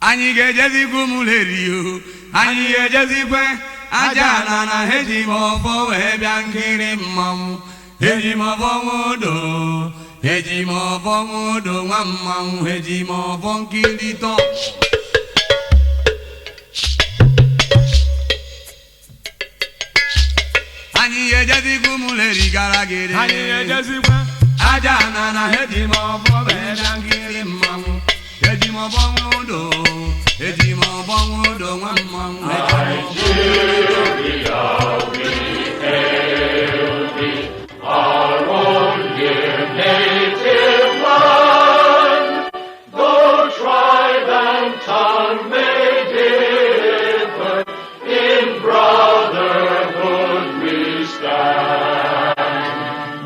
Anyị ga-ejezikwa ụmụleri anyị ga-ejezikwa aja na na eji m ọfọ wee bịa nkiri mmanwụ eji m ọfọ nwụdo eji m ọfọ nwụdo nwa mmanwụ eji m ọfọ nkiri tọ anyị ga-ejezikwa ụmụleri gara gịrị anyị ga-ejezikwa aja na na eji m ọfọ wee bịa nkiri mmanwụ eji m ọfọ nwụdo eji m ọfọ nwụdo nwa mmanwụ Nigeria, we hail thee, our own dear native land. Though tribe and tongue may differ, in brotherhood we stand.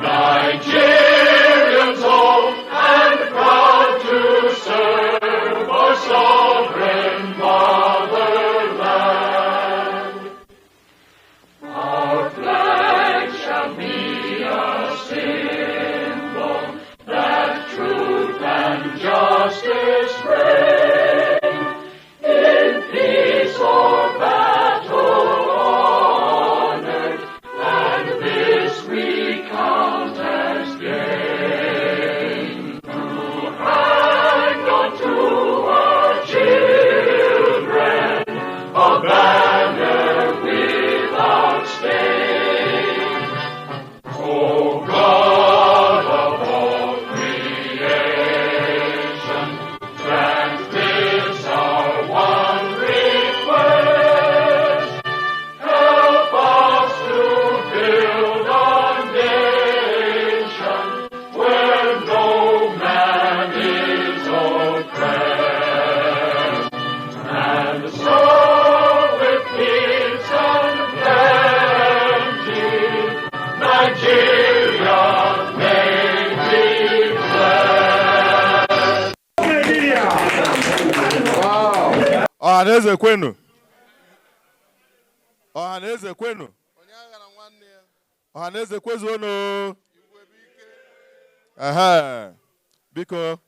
Nigerians old and proud to serve our sovereign motherland. Our flag shall be a symbol that truth and justice reign. In peace or battle honored, and this we count as gain. To hang on to our children a banner without stain. Oh God of all creation, grant this our one request. Help us to build a nation where no man is oppressed. And so with peace and plenty, Nigeria may be blessed. Ọhanaeze kwenu. Ọhanaeze kwenu. Ọhanaeze kwezuonu. Biko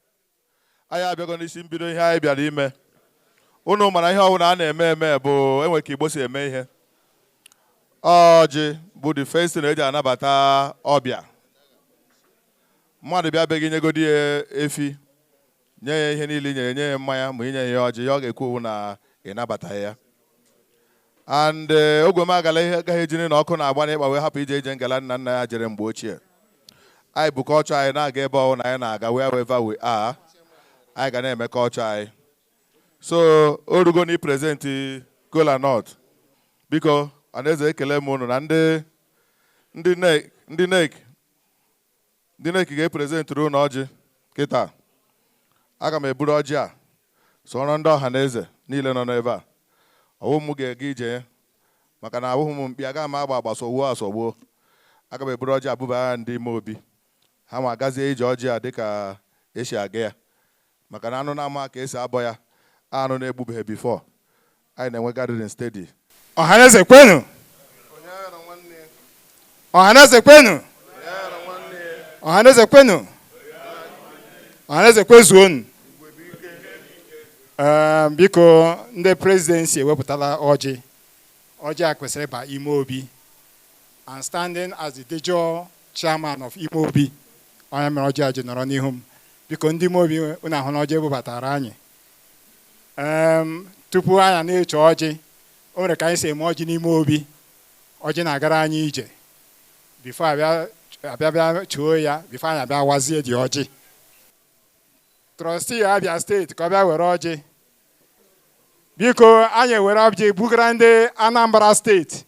anyị abịago n'isi mbido ihe anyị bịara ime. Unu mara ihe ọbụla a na-eme bụ enwe ka Igbo si eme ihe. Ọjị bụ the first thing eji anabata ọbịa. Mmadụ bịa beghị nyegodi ya efi, nye ya ihe niile nyere, nye ya mmanya, ma inye ya ọjị, ya ọ ga-ekwu na ịnabata ya. And ogwe m agala ihe agaghị ejiri na ọkụ na-agba n'ịkpa wee hapụ ije ngala nna nna ya jere mgbe ochie. Anyị bụ culture anyị na-aga ebe ọhụrụ na anyị na-aga wherever we are. Anyị ga na-eme culture anyị. So orugo na iprezenti Kola North. Biko Ọhanaeze ekele m unu na ndị NEC ga-eprezentịrị unu ọjị kịta. Aga m eburu ọjị a soro ndị Ọhanaeze niile nọ n'ebe a. Ọwụ m ga-aga ije maka na abụghị m mkpi, aga m agba sọgbuo asọgbuo. Aga m eburu ọjị abụba ndị ime obi. Ha ma agazie ije ọjị a dịka esi aga ya. Maka na anụ na-ama ka esi abọ ya, anụ na-egbubeghị before. Anyị na-enwe gathering steady. Ọhanaeze kwenu. Ọhanaeze kwenu. Ọhanaeze kwenu. Ọhanaeze kwezuonu. Biko ndị presidency ewepụtala ọjị. Ọjị a kwesịrị ịba ime obi. And standing as the de jure chairman of ime obi, onye mere ọjị a ji nọrọ n'ihu m. Biko ndị ime obi unu ahụ na ọjị ebubatara anyị. Tupu anyị na-eche ọjị, o nwere ka anyị si eme ọjị n'ime obi. Ọjị na-agara anyị ije. Before abịa chuo ya, before anyị abịa wazie dị ọjị. Trustee Abia steeti ka ọ bịa were ọjị. Biko anyị were ọjị bugara ndị Anambra steeti.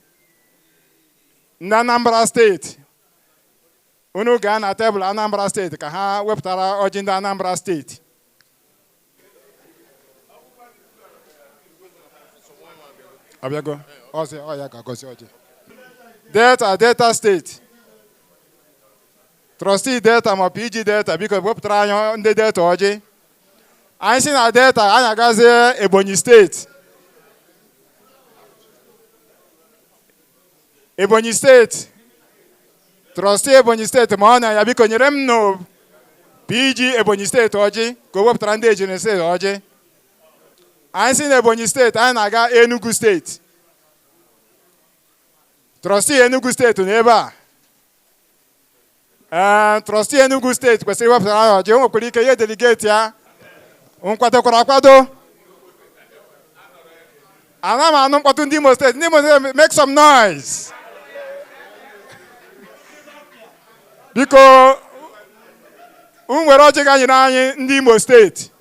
Ndị Anambra steeti. Unu gaa na tebụl Anambra steeti ka ha wepụtara ọjị ndị Anambra steeti. Abịago, ọ ya ga-agọzi ọjị. Delta steeti. Trustee Delta ma PG Delta biko wepụtara anyị ndị Delta ọjị. Anyị si na Delta anyị agazie Ebonyi steeti. Ebonyi steeti. Trustee Ebonyi steeti ma ọ na ya biko nyere m no PG Ebonyi steeti ọjị ka o wepụtara ndị Ejiri steeti ọjị. anyị si n'Ebonyi steeti anyị na-aga Enugu steeti. Trọstee Enugu steeti n'ebe a. Trọstee Enugu steeti kwesịrị iwepụtara anyị ọjị. O nwekwara ike ihe deligeti ya nkwadokwara akwado. Ana m anụ mkpọtụ ndị Imo steeti. Ndị Imo steeti, make some noise. Biko unu nwere ọjị ga-anyere anyị ndị Imo steeti.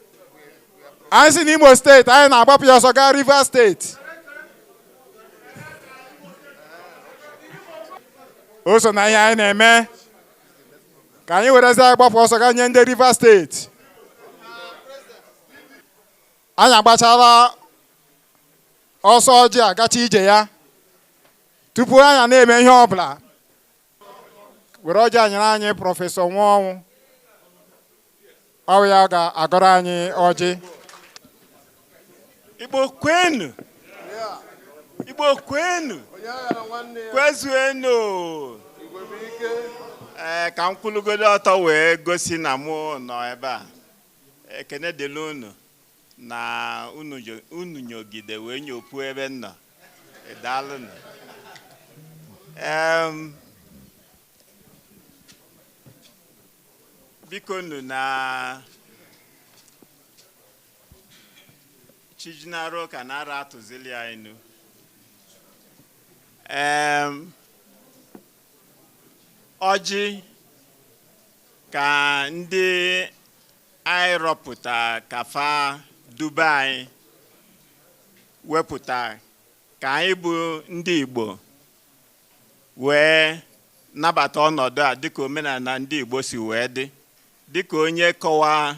Anyị si n'Imo steeti anyị na-agbapụ ya ọsọ gaa Rivers steeti. O so na ihe anyị na-eme ka anyị werezi anyị gbapụ ọsọ gaa nye ndị Rivers steeti. Anyị agbachala ọsọ ọjị agacha ije ya. Tupu anyị na-eme ihe ọbụla, were ọjị anyere anyị Prọfesọ Nwaọnwụ. Ọ ya ga-agọrọ anyị ọjị. Igbo kwenu. Igbo kwenu. Kwezuenu. Ka m kwulugodo ọtọ wee gosi na mụ nọ ebe a. Ekene dịrị unu na unu nyogide wee nyopu ebe m nọ. Daalụnụ. Biko nu na Chijinaro ka nara atụzili ya enu. Ọjị ka ndị anyị rọpụta ka fa Dubai wepụta ka anyị bụ ndị Igbo wee nabata ọnọdụ a dịka omenala ndị Igbo si wee dị. Dịka onye kọwa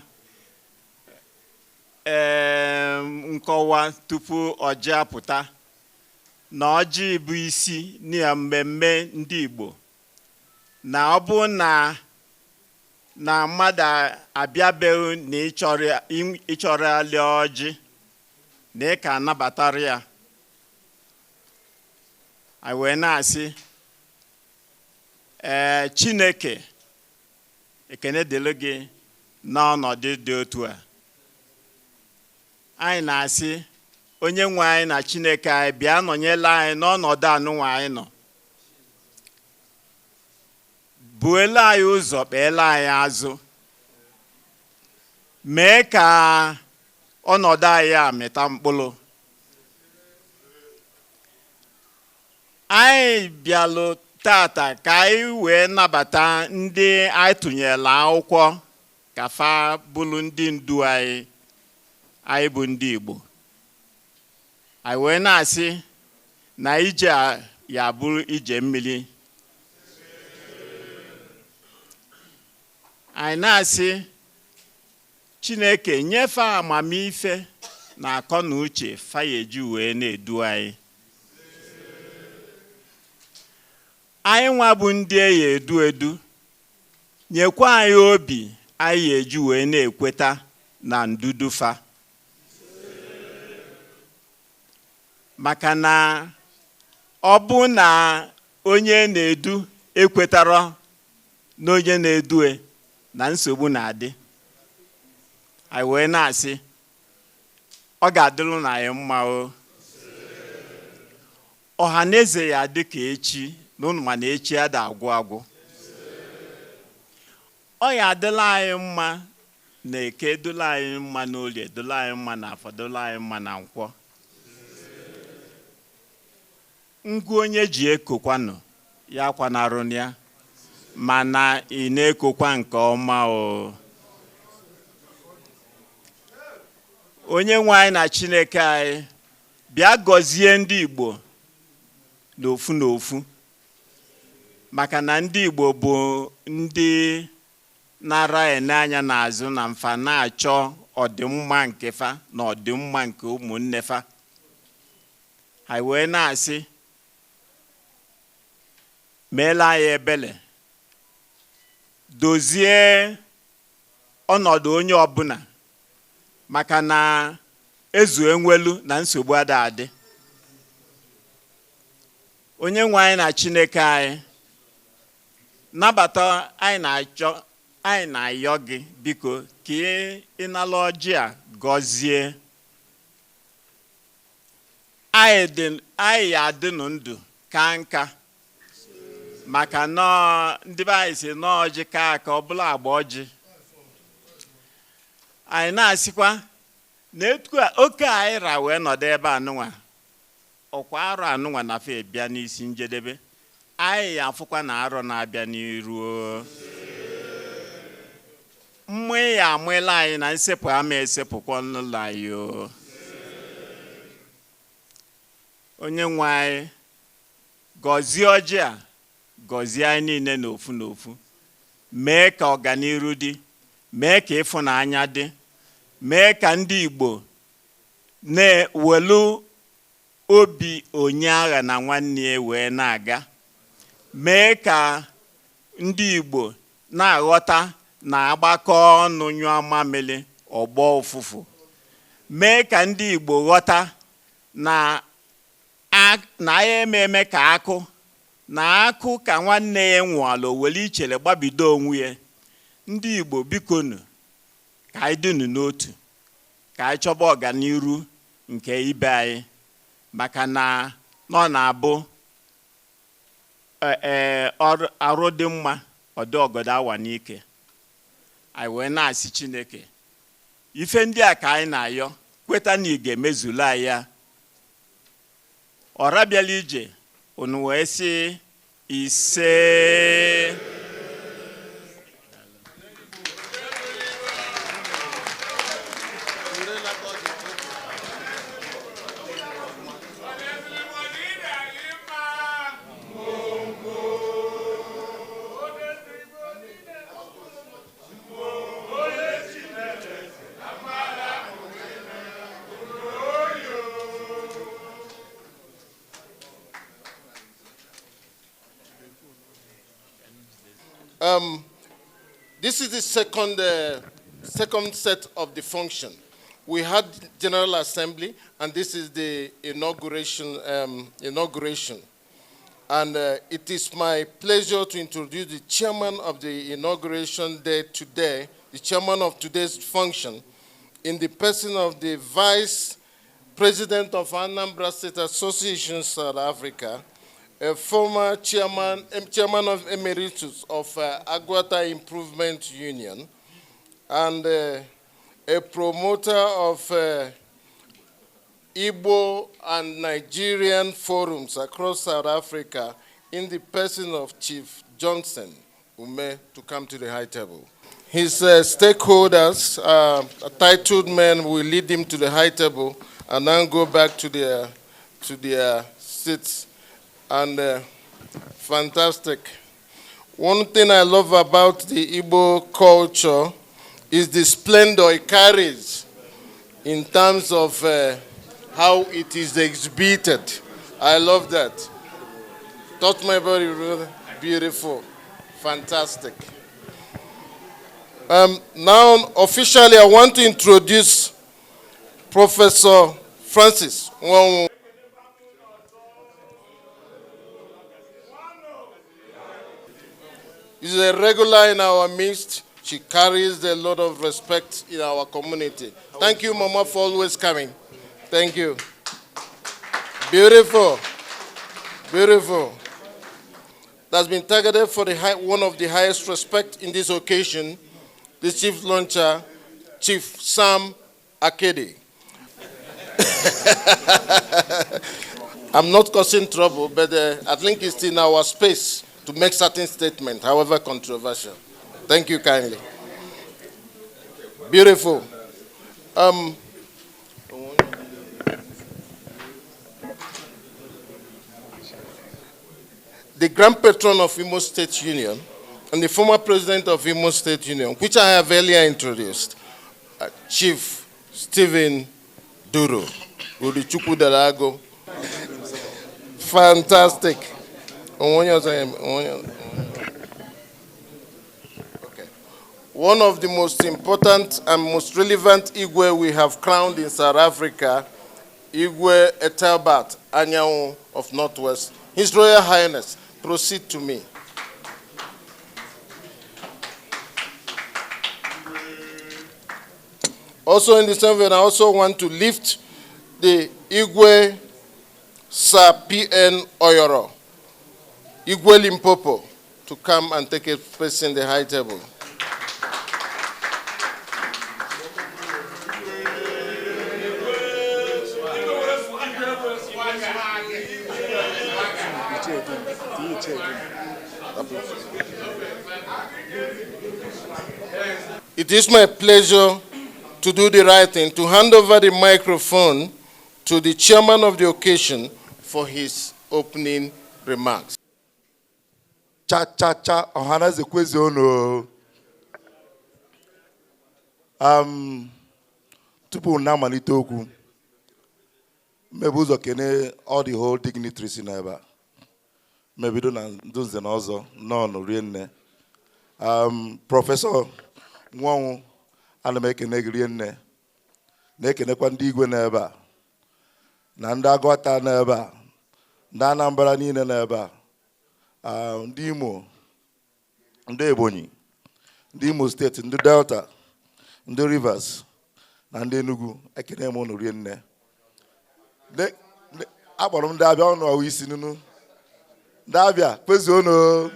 nkọwa tupu ọjị apụta na ọjị bụ isi na mmemme ndị Igbo, na ọ bụ na mmadụ abịabeghị na ịchọrọ alị ọjị na ị ka anabatara ya. anyị wee na-asị Chineke ekene dịrị gị n'ọnọdụ dị otu a. Anyị na-asị onye nwe anyị na Chineke anyị bịa nọnyela anyị n'ọnọdụ anụnwa anyị nọ. Buela anyị ụzọ, kpeela anyị azụ, mee ka ọnọdụ anyị amịta mkpụrụ. Anyị bịalụ tata ka anyị wee nabata ndị anyị tụnyela akwụkwọ ka fa bụrụ ndị ndu anyị. Anyị bụ ndị Igbo. Anyị wee na-asị na ije ya bụrụ ije mmiri. Anyị na-asị Chineke nyefe amamife na akọ na uche fa ya eji wee na-edu anyị. Anyị nwa bụ ndị ya edu edu, nyekwa anyị obi anyị eji wee na-ekweta na ndudu fa. Maka na ọ bụ na onye na-edu ekwetara na onye na-edue na nsogbu na-adị. Anyị wee na-asị ọ ga-adịrụ na anyị mma o. Ọhaneze ya dị ka echi n'ụnụ ma na echi ada agwụ agwụ. Ọ ya adịla anyị mma na Eke, edola anyị mma na Orie, edola anyị mma na Afọ, edola anyị mma na Nkwọ. Ngụ onye ji ekokwanụ ya kwanarụ ya, mana ị na-ekokwa nke ọma o. Onye nwe anyị na Chineke anyị bịa gọzie ndị Igbo n'ofu n'ofu, maka na ndị Igbo bụ ndị nara ene anya n'azụ na mfa na-achọ ọdịmma nke fa na ọdịmma nke ụmụnne fa. Anyị wee na-asị meela anyị ebele, dozie ọnọdụ onye ọbụla, maka na ezu enwelu na nsogbu ada adị. Onye nwe anyị na Chineke anyị nabata anyị na-ayọ gị biko ka ị nala ọjị a gọzie anyị adị ndụ ka nka maka na ndị be anyị si na ọjị ka ọ bụla agba ọjị. Anyị na-asịkwa na etu oke anyị ra wee nọdụ ebe anụnwa ọkwa arọ anụnwa na fe bịa n'isi njedebe, anyị afụkwa na arọ na-abịa n'iru mmụọ ya amụela anyị na nsepụ ama esepụkwa n'ụlọ anyị onye nwe anyị gọzie ọjị a, gọzie anyị niile n'ofu n'ofu, mee ka ọganiru dị, mee ka ịfụnanya dị, mee ka ndị Igbo na-ewelu obi onye agha na nwanne ya wee na-aga, mee ka ndị Igbo na-aghọta na agbakọ ọnụ nyụọ mamịlị ọgbọ ụfụfụ, mee ka ndị Igbo ghọta na ya eme ka akụ ka nwanne ya nwụọla o were ichere gbabido onwe ya. Ndị Igbo bikonu ka anyị dịnụ n'otu, ka anyị chọba ọganiru nke ibe anyị, maka na ọ na-abụ arụ dị mma ọ dị ọgọdọ awa n'ike. Anyị wee na-asị Chineke ife ndị a ka anyị na-ayọ, kweta na ị ga-emezula anyị ya. Ọra bịala ije unu wee sị ise. This is the second set of the function. We had General Assembly, and this is the inauguration. And it is my pleasure to introduce the chairman of the inauguration day today, the chairman of today's function, in the person of the Vice President of Anambra State Association, South Africa, a former chairman of Emeritus of Agwata Improvement Union, and a promoter of Igbo and Nigerian forums across South Africa in the person of Chief Johnson Ume to come to the high table. His stakeholders, titled men, will lead him to the high table and then go back to their seats. And fantastic. One thing I love about the Igbo culture is the splendor it carries in terms of how it is exhibited. I love that. Taught my body really beautiful, fantastic. Now, officially, I want to introduce Professor Francis Nwanwu. She's a regular in our midst. She carries a lot of respect in our community. Thank you, Mama, for always coming. Thank you. Beautiful. Beautiful. That's been targeted for one of the highest respect in this occasion, the Chief Launcher, Chief Sam Akedi. I'm not causing trouble, but I think it's in our space to make certain statements, however controversial. Thank you kindly. Beautiful. The Grand Patron of Imo State Union and the former President of Imo State Union, which I have earlier introduced, Chief Stephen Duro, Udichukwu Dalago. Fantastic. Okay. One of the most important and most relevant Igwe we have crowned in South Africa, Igwe Etelbert Anyanwu of Northwest. His Royal Highness, proceed to me. Also in the same vein, I also want to lift the Igwe Sir P.N. Oyoro, Igwe Limpopo, to come and take a place in the high table. It is my pleasure to do the right thing, to hand over the microphone to the chairman of the occasion for his opening remarks. Ọhanaeze kwezi ono. Tupu na amalite okwu, mmebu ụzọ kene all the whole dignitaries in ebe a. Mmebido na nduze na ọzọ nọ rie nne. Prọfesọ Nwanwu ana m ekene gị rie nne. Na-ekenekwa ndị igwe n'ebe a, na ndị agụata n'ebe a, ndị Anambra niile n'ebe a, ndị Imo, ndị Ebonyi, ndị Imo steeti, ndị Delta, ndị Rivers, na ndị Enugu. Ekene m unu rie nne. Akpọrọ m ndị Abịa ọnụ ọwụ isi nunu. Ndị Abịa kwezuo unu.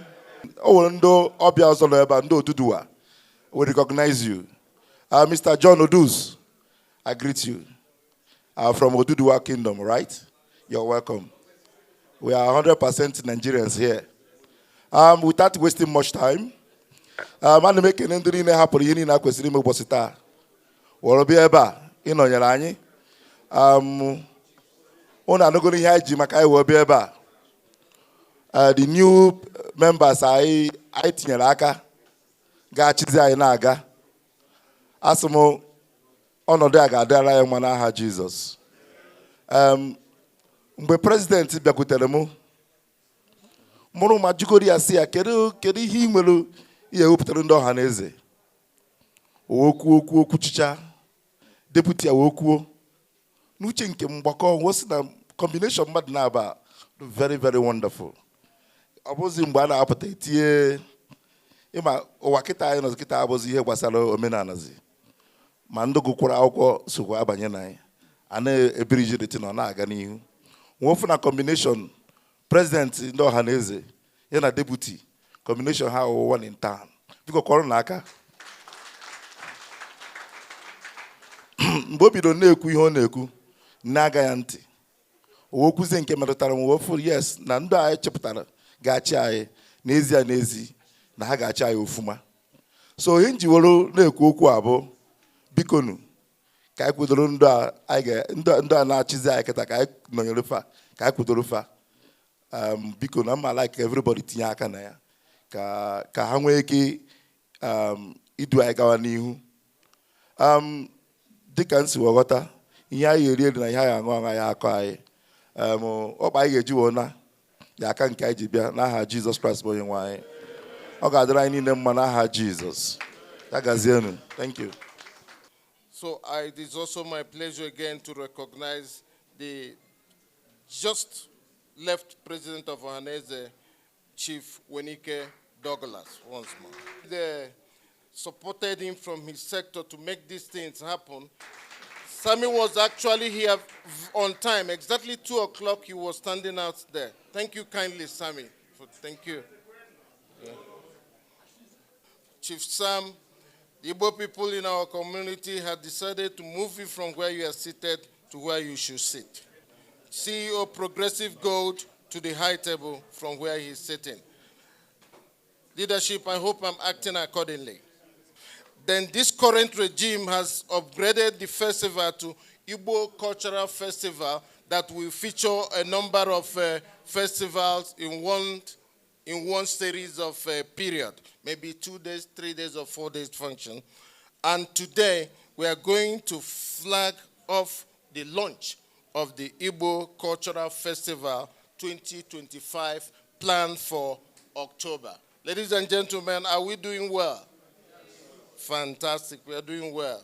O nwere ndị ọbịa ọzọ n'ebe a, ndị Oduduwa. We recognize you. Mr. John Odus, I greet you. From Oduduwa Kingdom, right? You're welcome. We are 100% Nigerians here. Without wasting much time, I'm making an entry in a happy in a question of Bosita. Or be eba in on your line. On a no going to Jim Makai will be eba. The new members I Tinyaka, Gachiza Inaga, Asimo, Onodaga, Dara Manaha Jesus. Mgbe president bịakwutere mụ ma jikọrọ ya si ya kedu ihe ị nwere ihe wepụtara ndị Ọhanaeze okwu chicha deputy ya okwuo n'uche nke mgbakọ wosi na combination mmadụ na-aba very very wonderful. Ọ bụzi mgbe a na-apụta etinye ịma ụwa kịta anyị nọzi kịta abụzi ihe gbasara omenalazi ma ndị gụkwara akwụkwọ sokwa abanye na anyị a na-ebiriji nọ na-aga n'ihu. One na combination president in Ohaneze, yana deputy combination how one in town. Because corona aka. Mbobi don't know kuiho neku naga yanti. Wokuze nke metatara wofu yes na ndo aye cheputara gachi aye nezi na ha gachi aye ofuma. So hinji wolo neku okwu abo bikonu. Ka kwudoro ndo a na-achizi anyị kịta ka anyị nọnyere fa ka anyị kwudoro fa biko na mma like everybody tinye aka na ya ka ha nwee ike idu anyị gawa n'ihu. Dịka nsi ghọta ihe anyị eri na ihe anyị aṅụ anyị akọ anyị ọkpa anyị ga-eji wona ya aka nke anyị ji bịa n'aha Jizọs Kraịst bụ onye nwe anyị. Ọ ga-adịrị anyị niile mma n'aha Jizọs. Ya gazienu. Thank you. So it is also my pleasure again to recognize the just left president of Ohaneze, Chief Wenike Douglas, once more. They supported him from his sector to make these things happen. Sammy was actually here on time. Exactly 2 o'clock, he was standing out there. Thank you kindly, Sammy. Thank you. Yeah. Chief Sam, the Igbo people in our community had decided to move you from where you are seated to where you should sit. CEO Progressive Gold to the high table from where he's sitting. Leadership, I hope I'm acting accordingly. Then this current regime has upgraded the festival to Igbo Cultural Festival that will feature a number of festivals in one series of period, maybe 2 days, 3 days, or 4 days function. And today, we are going to flag off the launch of the Igbo Cultural Festival 2025 planned for October. Ladies and gentlemen, are we doing well? Yes. Fantastic, we are doing well.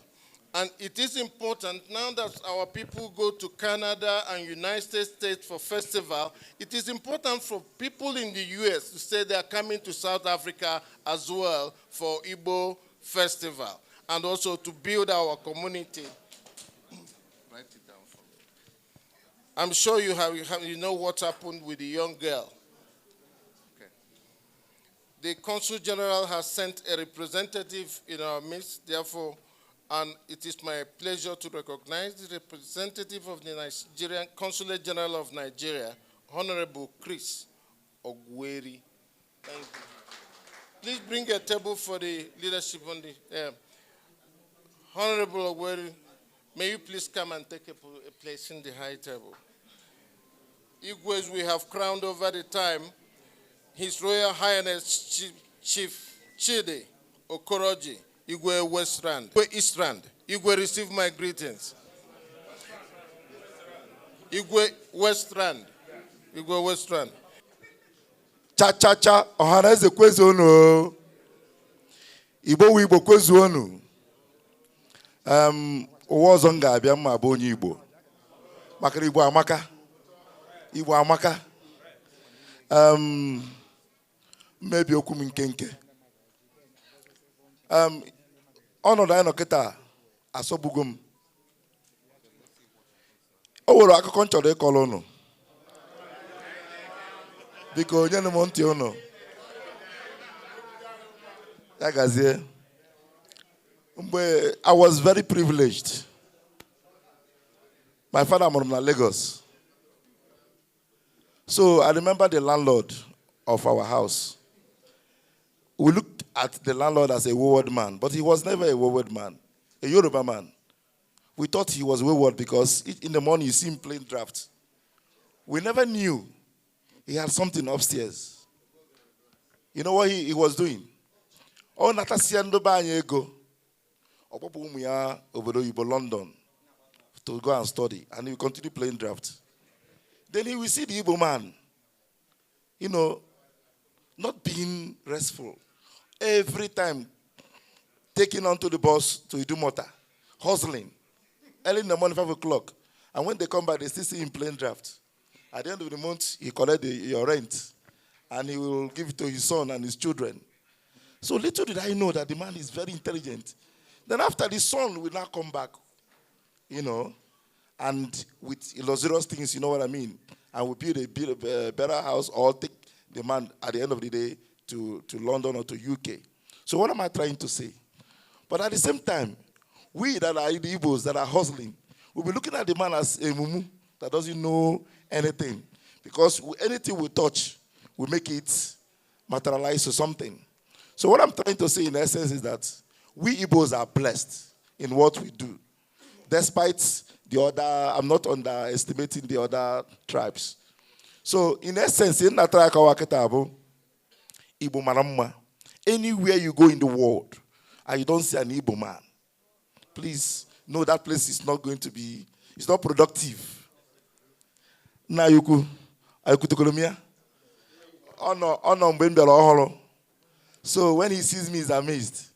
And it is important now that our people go to Canada and United States for festival, it is important for people in the US to say they are coming to South Africa as well for Igbo festival, and also to build our community. Write it down for me. I'm sure you know what happened with the young girl. Okay. The Consul General has sent a representative in our midst, therefore, and it is my pleasure to recognize the representative of the Nigerian Consulate General of Nigeria, Honorable Chris Ogweri. Thank you. Please bring a table for the leadership on the Honorable Ogweri. May you please come and take a place in the high table. Igwes we have crowned over the time, His Royal Highness Chief Chidi Okoroji, Igwe West Rand, Igwe East Rand. Igwe, receive my greetings. Igwe West Rand. Igwe West Rand. Cha Ọhanaeze kwezu onu. Igbo Igbo kwezu onu. Ụwa ọzọ ga-abịa mma bụ onye Igbo. Maka Igbo amaka. Igbo amaka. Mmebi okwu m nkenke. Ọnọdụ anyị nọ kịta asọgbugo m. O nwere akụkọ nchọrọ ịkọrọ unu. Biko onye m ntị unu. Ya gazie. Mgbe I was very privileged. My father mụrụ na Lagos. So I remember the landlord of our house. We looked at the landlord as a wayward man, but he was never a wayward man, a Yoruba man. We thought he was wayward because in the morning you see him playing draft. We never knew he had something upstairs. You know what he was doing? Oh, Natasiando Banyego. Obodo London to go and study, and he will continue playing draft. Then he will see the Igbo man, not being restful. Every time taking onto the bus to Idumota, hustling, early in the morning, 5 o'clock. And when they come back, they still see him playing draft. At the end of the month, he collects your rent, and he will give it to his son and his children. So little did I know that the man is very intelligent. Then after the son will now come back, and with illustrious things, you know what I mean, and we build a better house or take the man at the end of the day to London or to UK. So what am I trying to say? But at the same time, we that are the Igbos that are hustling, we'll be looking at the man as a mumu that doesn't know anything. Because anything we touch, we make it materialize to something. So what I'm trying to say in essence is that we Igbos are blessed in what we do. Despite the other, I'm not underestimating the other tribes. So in essence, in that Igbo Maramma, anywhere you go in the world and you don't see an Igbo man, please know that place is not going to be, it's not productive. Na yuku, ayukutukolomia. So when he sees me, he's amazed.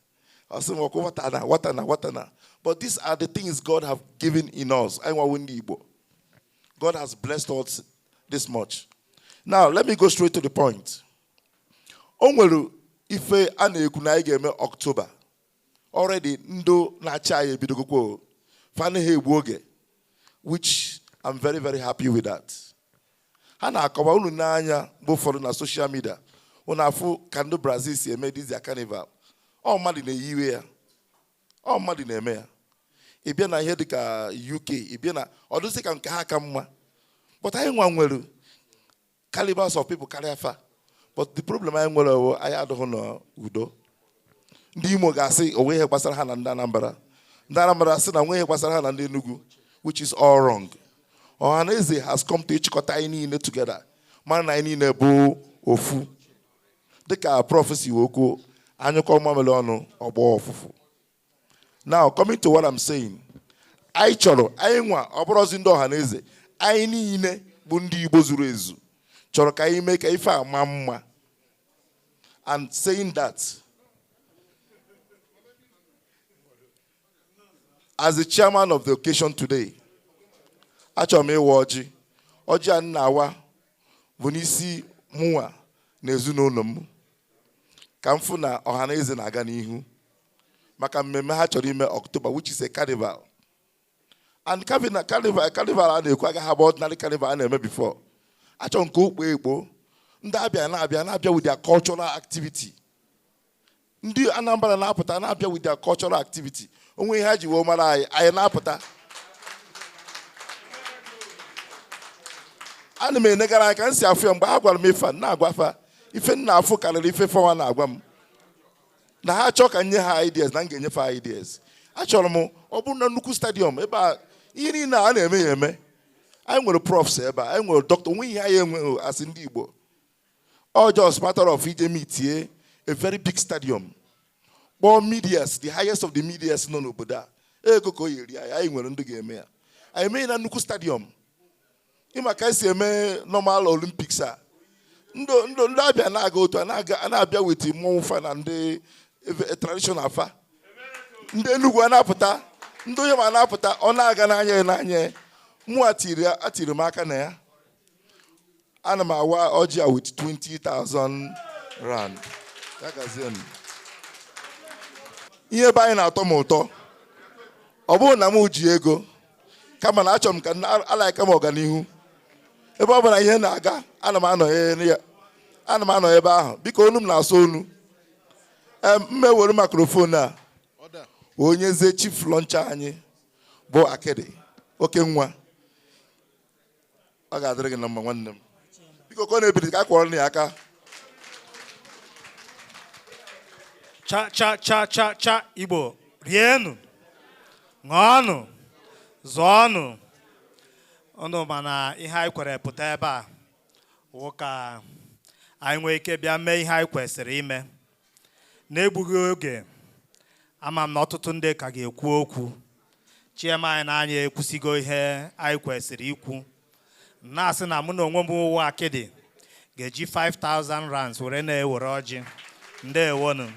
I say, watana. But these are the things God have given in us. God has blessed us this much. Now, let me go straight to the point. Onwelu ife ane kuna igeme October. Already ndo na chaye bidogoko fanehe woge, which I'm very, very happy with that. Hana akawa unu nanya boforu na social media. Unafu kando Brazil si eme this carnival. All madi ne yiwe ya. All madi ne eme ya. Ibia na here dika UK. Ibia na odusi ka nke ha ka mma. But I nwere calibers of people carry far. But the problem I nwere I adọ no udo. Ndị Imo ga-asị onwe ihe gbasara ha na ndị Anambra. Ndị Anambra asị na onwe ihe gbasara ha na ndị Enugu, which is all wrong. Ohaneze has come to ịchịkọta anyị niile together. Mana na anyị niile bụ ofu. Dịka prophecy okwu anyụkọ mamele ọnụ ọgbọ ọfụfụ. Now coming to what I'm saying, anyị chọrọ anyị nwa ọ bụrụzi ndị Ọhaneze, anyị niile bụ ndị Igbo zuru ezu chọrọ ka anyị mee ka ife a maa mma. And saying that, as the chairman of the occasion today, achọrọ m ịwa ọjị a nna-awa bụ n'isi mụnwa na ezinụlọ m ka m fụ na Ọhaneze na-aga n'ihu maka mmemme ha chọrọ ime October, which is a carnival. and carnival a na-ekwu agaghị abụ ordinary carnival a na-eme before. Achọ nke okpo ekpo ndị abịa na-abịa with their cultural activity. Ndị Anambra na-apụta with their cultural activity. Onwe ihe ha ji wee mara anyị na-apụta. Ana m enegara aka nsi afọ ya mgbe ha gwara m ife na-agwafa ife nna afọ karịrị ife fọwa na-agwa m na ha achọ ka nye ha ideas na m ga-enyefe ha ideas. Achọrọ m ọ bụrụ na nnukwu stadium ebe a ihe niile a na-eme ya eme. Anyị nwere profs ebe a, anyị nwere doctor, onwe ihe anyị enweghị asị ndị Igbo. All just matter of ije meetie a very big stadium. Kpọọ medias, the highest of the medias nọ n'obodo a. Ego ka o yeri anyị nwere ndị ga-eme ya. Anyị emeghị na nnukwu stadium. Ịma ka esi eme normal Olympics a. Ndị abịa na-aga otu a na-abịa with mmọnwụ fa na ndị traditional fa. Ndị Enugu a na-apụta, ndị onye ma na-apụta ọ na-aga n'anya. Mụ atiri m aka na ya. Ana m awa ọjị a with 20,000 rand. Ya gazie m. Ihe ebe anyị na-atọ m ụtọ. Ọ bụrụ na m ji ego kama na achọ m ka alaika m ọganihu. Ebe ọ bụla ihe na-aga ana m anọ ebe ahụ. Biko onu m na-asọ onu. Mme were microphone a onye ze chief launcher anyị bụ Akede oke nwa. Ọ ga-adịrị gị na mma nwanne m. Biko ka ọ na-ebili ka a kwọrọ na ya aka. Cha Igbo rienu ṅụọnụ zụọnụ. Ọnụ mana ihe anyị kwere pụta ebe a wụ ka anyị nwee ike bịa mee ihe anyị kwesịrị ime n'egbughị oge. Ama m na ọtụtụ ndị ka ga-ekwu okwu. Chiema anyị na-anya ekwusigo ihe anyị kwesịrị ikwu. Na-asị na mụ na onwe m ụwa Akịdị ga-eji 5,000 rands were na-ewere ọjị. Ndewonu.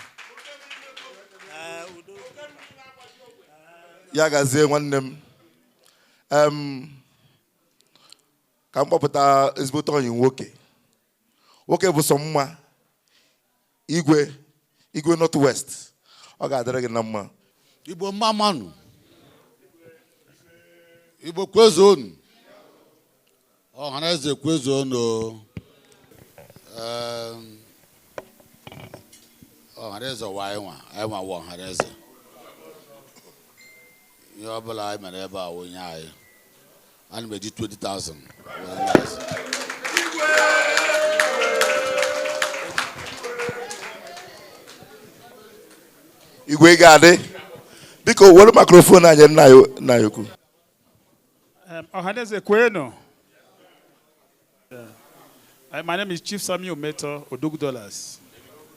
Ya gazie nwanne m. Ka m kpọpụta ezigbote onye nwoke. Nwoke bụ sọ mma. Igwe North West. Ọ ga-adịrị gị na mma. Igbo mmamanụ. Igbo kwezonu. Ọhaneze kwezonu. Ọhaneze wa anyị nwa wa Ọhaneze. Ihe ọ bụla anyị mere ebe a onye anyị. Ana m eji 20,000. Igwe ga-adị. Biko were microphone anyị nna ya okwu. Ọhaneze kwenu. My name is Chief Samuel Meto Odogdolas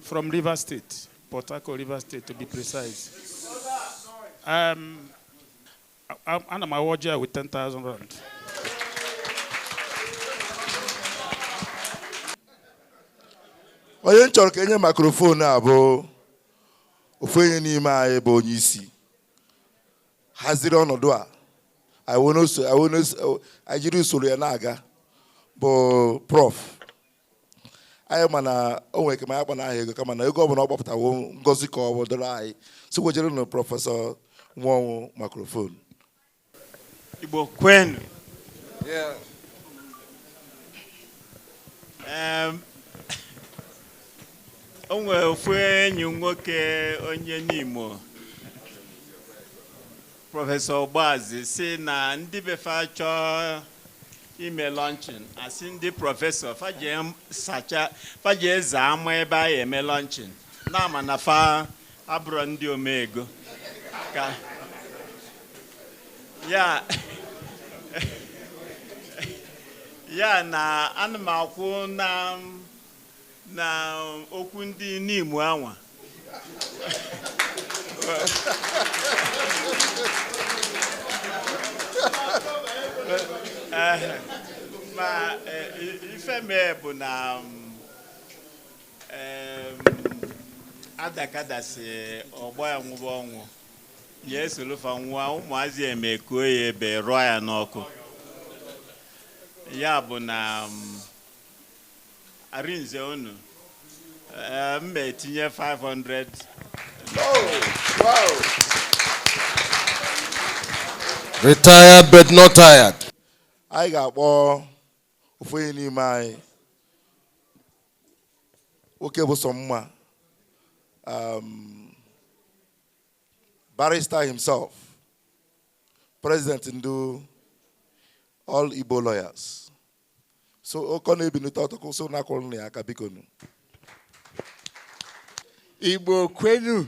from River State, Port Harcourt, River State to be precise. I'm a warrior with 10,000 rand. Onye chọrọ ka enye microphone a bụ ofu onye n'ime anyị bụ onye isi. Haziri ọnọdụ a. I jiri usoro ya na-aga bụ Prof. Anyị ma na o nwere kema ya kpa n'ahịa ego kama na ego ọbụla ọ gbapụtawo ngozi ka ọ dọrọ anyị. So wejere na Prọfesọ Nwanwụ microphone. Igbo kwenu. O nwere ofu enyi nwoke onye n'Imo, Prọfesọ Ogbazi, si na ndị befa chọọ ime luncheon asị ndị prọfesọ faje eze ama ebe anyị eme luncheon na-ama na fa abụrụ ndị omego ka ya na ana m akwụ na okwu ndị n'Imo anwa. Ma ife mee bụ na adakadasi ọgbọ ya nwụba ọnwụ ya esolofa nwa ụmụazị emekuo ya ebe rụọ ya n'ọkụ. Ya bụ na arinze unu mma etinye 500. Wow. Retired but not tired. I got more of any my okay with some barrister himself, president Ndu, all Igbo lawyers. So okone binuta so na koloni akabikonu. Igbo kwenu.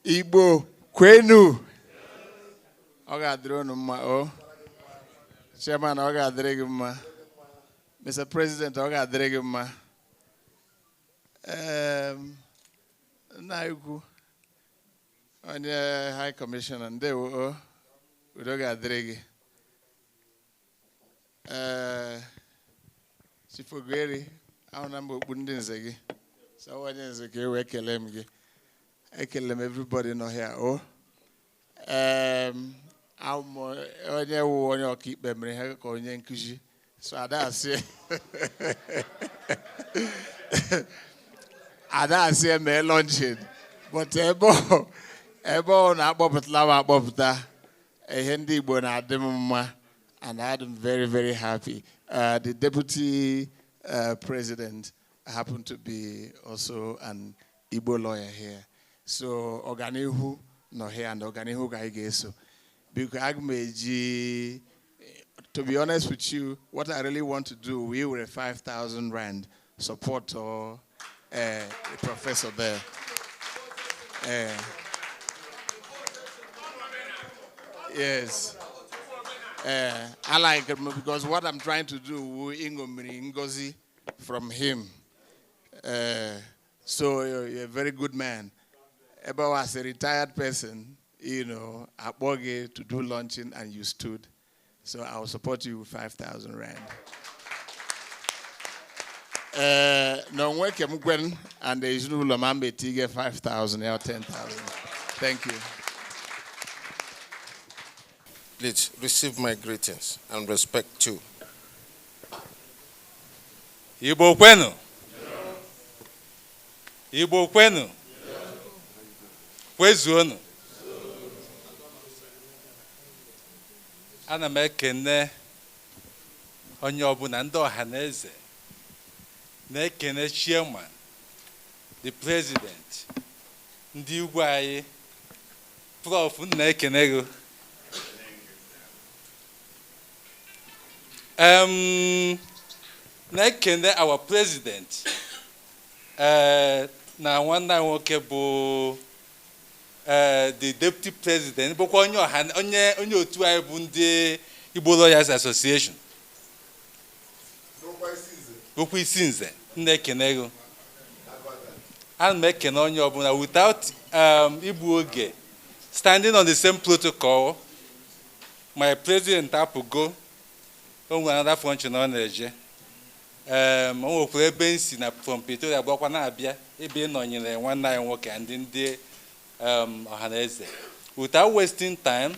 Igbo kwenu. Oga drone mma o. Chairman oga adrege mma. Mr. President oga adrege mma. Na-ekwu onye High Commissioner ndewo udo ga-adịrị gị. Chifogeri ahụ na mba okpu ndị nze gị. So onye nze ka ewe ekele m gị. Ekele m everybody nọ here o. Onye wu onye ọkaikpe mere ihe ka onye nkuzi. So adasị adasị eme luncheon. But ebe ọ na-akpọpụtala m akpọpụta ihe ndị Igbo na-adị m mma, and I'm very, very happy. The deputy president happened to be also an Igbo lawyer here. So Ọganihu nọ here and Ọganihu ga-eso. Because to be honest with you, what I really want to do, we were a 5,000 rand support or a professor there. Yes. I like it because what I'm trying to do, Ngozi from him. So you're a very good man. Eba was a retired person, you know, at Boge to do launching and you stood. So I will support you with 5,000 rand. No work and there is no Lamambe Tige 5,000 or 10,000. Thank you. Please receive my greetings and respect too. Igbo kwenu. Igbo kwenu. Kwezuonu. Ana m ekene onye ọbụla ndị Ọhanaeze, na-ekene chairman, the president, ndị ugwu anyị, prof na-ekene gị. Na-ekene our president, na nwanne nwoke bụ the deputy president, bụkwa onye otu anyị bụ ndị Igbo Lawyers Association. Bụkwa isi nze, na-ekene gị. Ana m ekene onye ọbụla without igbu oge, standing on the same protocol. My president apụgo, o nwere another function ọ na-eje. O nwekwara ebe nsi na from Pretoria gbakwa na-abịa ebe nọnyere nwanne anyị nwoke ndị Ọhanaeze. Without wasting time,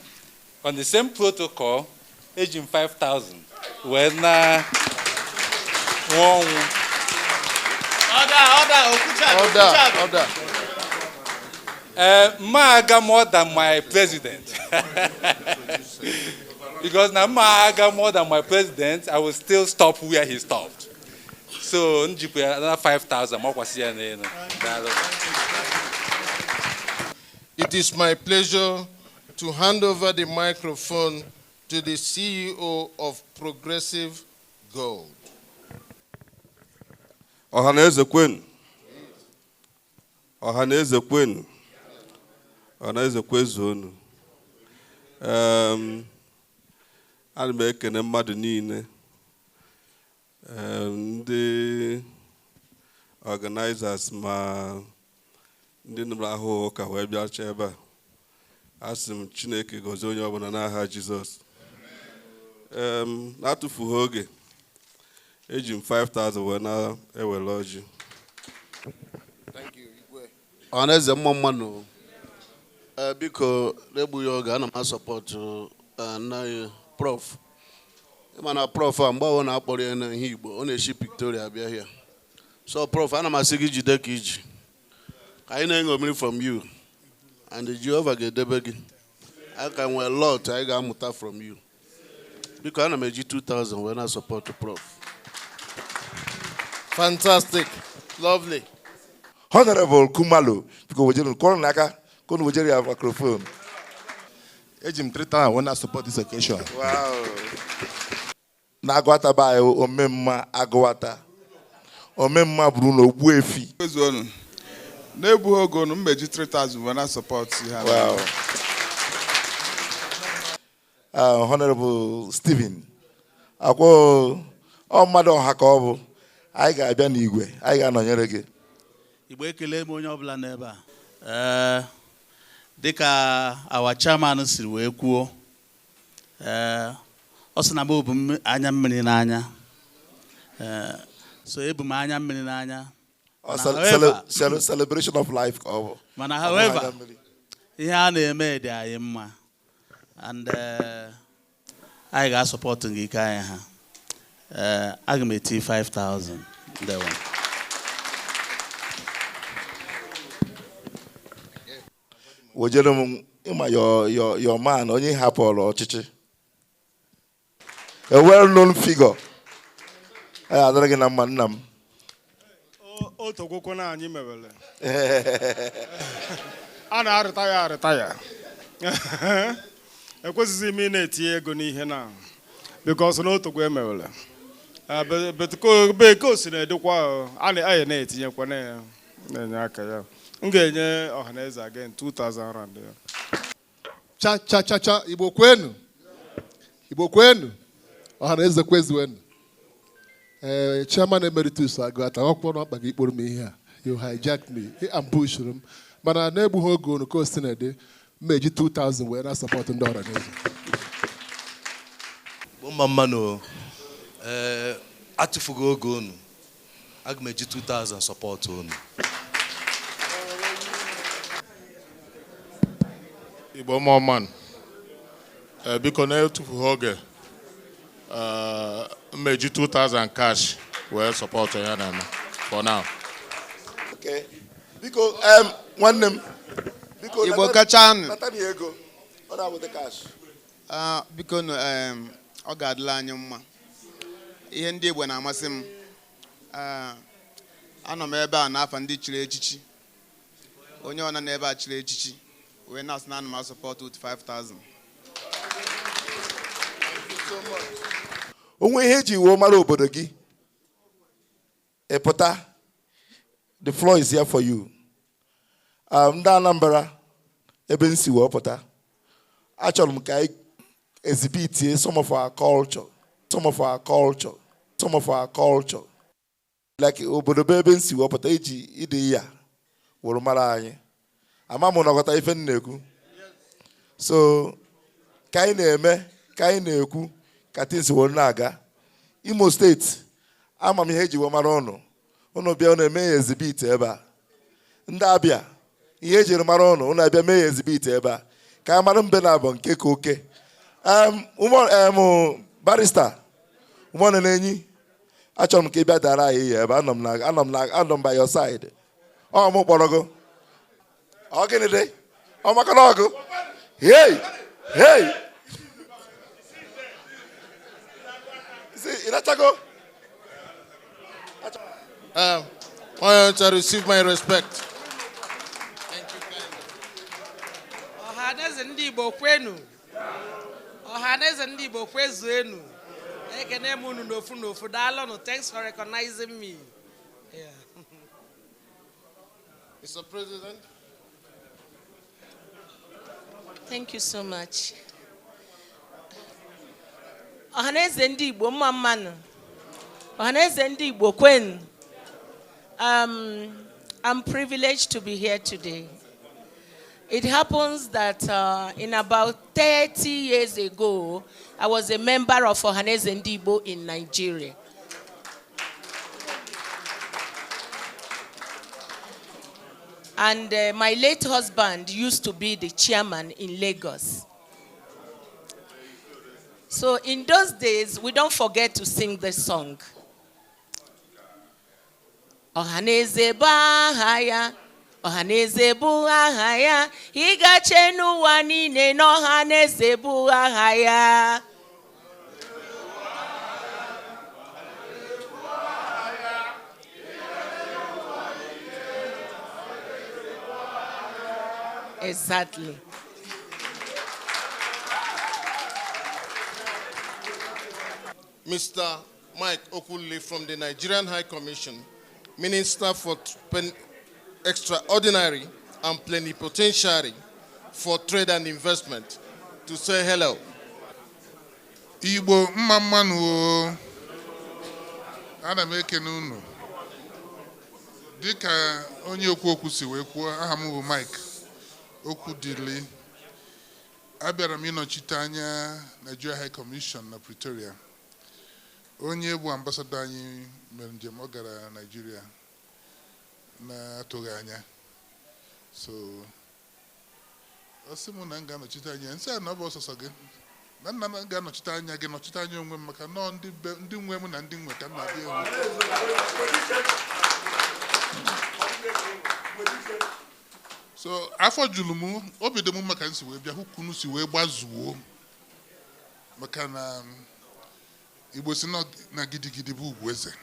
on the same protocol, eji 5,000 wee na nwanwu. Order. Maaga more than my president. Because now Maaga more than my president, I will still stop where he stopped. So another 5,000. It is my pleasure to hand over the microphone to the CEO of Progressive Gold. Ọhanaeze kwenu. Ọhanaeze kwenu. Ọhanaeze kwezuonu. Ana m ekene mmadụ niile, ndị organizers ma ndị nụrụ ahụhụ ka wee bịacha ebe a. Asị m Chineke gọzie onye ọbụla n'aha Jizọs. Na-atụfughị oge, eji m 5,000 wee na-ewere ọjị. Ọhanaeze mmanụ biko n'egbughị oge ana m asọpọtụ nna prof. Ịma prof a mgbe ọ na-akpọrọ ya na ihe Igbo, ọ na-eshi Victoria bịa here. So prof, ana m asị gị jide ka iji. Anyị na-eṅomiri from you and the Jehovah ga-edebe gị. I can wear a lot. I got muta from you. Because I'm a G2000 when I support the Prof. Fantastic. Lovely. Honorable Kumalo, because we're going to Naka, going to have a microphone. Ejim 3,000 when I support this occasion. Wow. Nagwata ba omemma agwata. Omemma Bruno Buefi. Nebu ogo no meji 3,000 when I support you. Wow. Honorable Stephen. Ako o mmadụ ọha ka ọ bụ anyị ga-abịa n'igwe anyị ga-anọnyere gị. Igbo ekele m onye ọbụla n'ebe a. Dịka our chairman siri wee kwuo, ọ sị na m bụ m anya mmiri n'anya. So ebu m anya mmiri n'anya. Celebration of life ka ọ bụ. Mana however, ihe a na-eme dị anyị mma. And I got supporting gị ka anyị ha. Aga m eti 5,000. That one. Your man onye hapụrụ ọchịchị. A well-known figure. Adịrị gị na mma nna m. Otu okwu na anyị mewele. A na-arịta ya. Ekwesịghị m ị na-etinye ego n'ihe na because n'otu okwu emewele. Beko si na-edekwa anyị na-etinyekwa na-enye aka ya. M ga-enye Ọhaneze again 2,000 rand. Cha Igbo kwenu Ọhaneze kwezuenu. Chairman Emeritus Agwata ọkpọ na akpa gị ikporo m ihe a. You hijacked me. He ambushed m. Mana na-egbughị oge unu ka o si na-ede mmeji 2,000 wee na support ndị Ọhaneze. Bụ mmanụ atụfughị oge unu. Aga m eji 2,000 support unu. Igbo man. Biko na-etufughị oge. Mmeji 2,000 cash wee support ya na for now. Okay. Biko nwanne m. Biko Igbo kacha anụ. Natani ego. Ọ na-abụte cash. Biko ọ ga-adịla anyị mma. Ihe ndị Igbo na-amasị m. Anọ m ebe a n'afọ ndị chiri echichi. Onye ọ nọ n'ebe a chiri echichi. Wee na-asị na anụ m support with 5,000. Onwe ihe eji wuo mara obodo gị. Epụta. The floor is here for you. Ndị Anambra ebe nsi wee pụta. Achọrọ m ka anyị exhibit some of our culture. Like obodo ebe nsi wee pụta eji ide ya wụrụ mara anyị. Ama m nọkọta ife na-ekwu. So ka anyị na-eme ka anyị na-ekwu ka things were na-aga. Imo State ama m ihe eji wee mara ụnụ bịa ụnụ eme ya exhibit ebe a. Ndị Abịa ihe ejiri mara ụnụ abịa mee ya exhibit ebe a ka a mara mbe na abụ nke ka oke. Barrister ụmụnne na-enyi achọrọ m ka ị bịa dara anyị ihe ebe anọ m by your side. Ọ mụ kpọrọ gị. Ọ gịnị dị? Ọ maka na ọgụ. Hey! See, Inachago. I want to receive my respect. Thank you, Ọhaneze Ndigbo kwenu. Ọhaneze Ndigbo kwezuenu. Ekene m unu n'ofu daalụ. Thanks for recognizing me. Yeah. Mr. President. Thank you so much. Ọhaneze Ndigbo mma mmanụ. Ọhaneze Ndigbo kwenu. I'm privileged to be here today. It happens that in about 30 years ago, I was a member of Ohaneze Ndigbo in Nigeria. And my late husband used to be the chairman in Lagos. So in those days, we don't forget to sing this song. Ohaneze bahaya, Ọhaneze bụ aha ya, ịgache n'ụwa niile na Ọhaneze bụ aha ya. Exactly. Mr. Mike Okunle from the Nigerian High Commission, Minister for Extraordinary and Plenipotentiary for Trade and Investment, to say hello. Igbo mmammanụ ana m ekene unu dịka onye okwu si wee kwuo aha m bụ Mike Okwudili. Abịara m ịnọchite anya Nigeria High Commission na Pretoria. Onye bụ ambassador anyị mere njem ọ gara Nigeria na-atụghị anya. So ọ sị m na m ga-anọchite anya nsị a na ọ bụ ọsọsọ gị na nna m ga-anọchite anya gị nọchite anya onwe m maka nọọ ndị nwe m na ndị nwe ka m na-abịa so afọ juru m obi dị m maka nsi wee bịa hụkwunu si wee gbazuo maka na Igbo si na gidigidi bụ ugwu eze.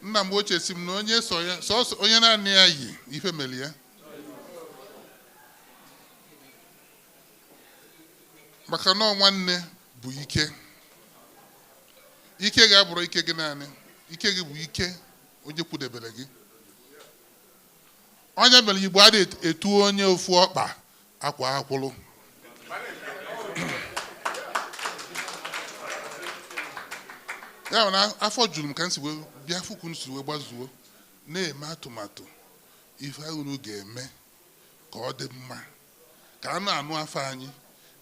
Nna m ochie si m na onye sọsọ onye naanị ya yi ife meli ya maka na nwanne bụ ike. Ike ga-abụrụ ike gị naanị, ike gị bụ ike onye kwudebere gị. Onye mere Igbo adịghị etu onye ofu ọkpa akwa akwụlụ. Ya na afọ juru m ka m si wee bịa fukunu si wee gbazuo na-eme atụmatụ ife unu ga-eme ka ọ dị mma ka a na-anụ afọ anyị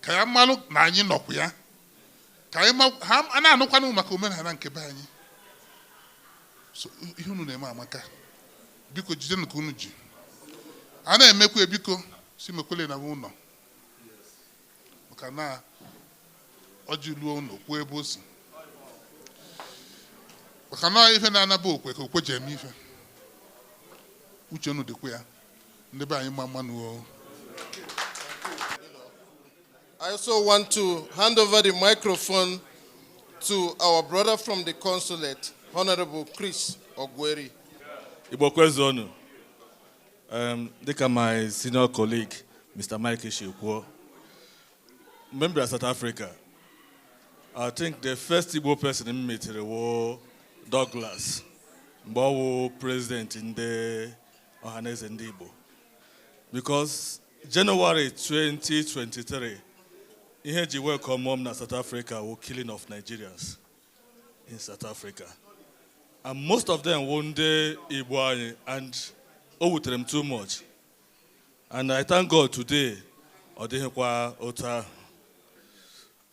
ka ya mmalụ na anyị nọkwa ya ka a na-anụkwanụ maka omenala nke be anyị. So ihe unu na-eme amaka, biko jide nke unu ji a na-emekwa biko si mekwele na ụlọ maka na ọjị luo ụlọ kwuo ebe o si maka na ife na-anaba okwe ka okwe ji eme ife. Uche unu dịkwa ya ndị be anyị mma mmanụ. I also want to hand over the microphone to our brother from the consulate, Honorable Chris Ogweri. Igbo kwezonu. Dịka my senior colleague, Mr. Mike Ishikwo, member of South Africa, I think the first Igbo person in meeting was Douglas, Mbawo president in the Ọhanaeze Ndigbo. Because January 2023, he had to welcome mom in South Africa were killing of Nigerians in South Africa. And most of them one day Igbo and with them too much. And I thank God today,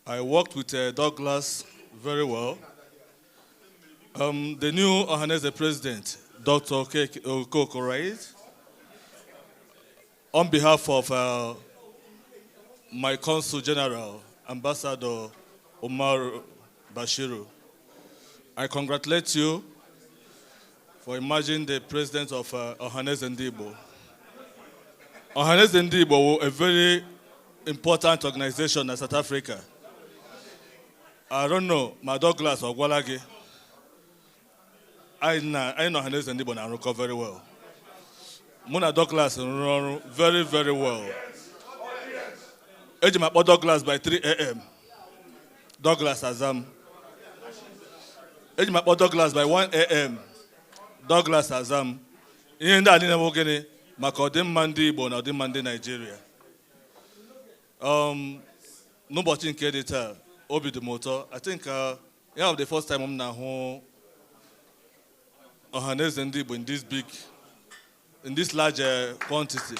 I worked with Douglas very well. The new Ohaneze president, Dr. Okokorait, on behalf of my Consul General, Ambassador Omar Bashiru, I congratulate you for emerging the president of Ọhanaeze Ndigbo. Ọhanaeze Ndigbo, a very important organization in South Africa. I don't know, my Douglas or Gwalagi. I know Ọhanaeze Ndigbo na Aruko very well. Muna Douglas run very, very well. Ejima Douglas by 3 a.m. Douglas Azam. Ejima Douglas by 1 a.m. Douglas Azam. Ihe ndị a niile bụ gịnị maka ọdịmma ndị Igbo na ọdịmma ndị Nigeria. N'ụbọchị nke dị taa, obi dị m ụtọ. I think yeah, the first time I'm na-ahụ Ọhanaeze Ndigbo in this large quantity.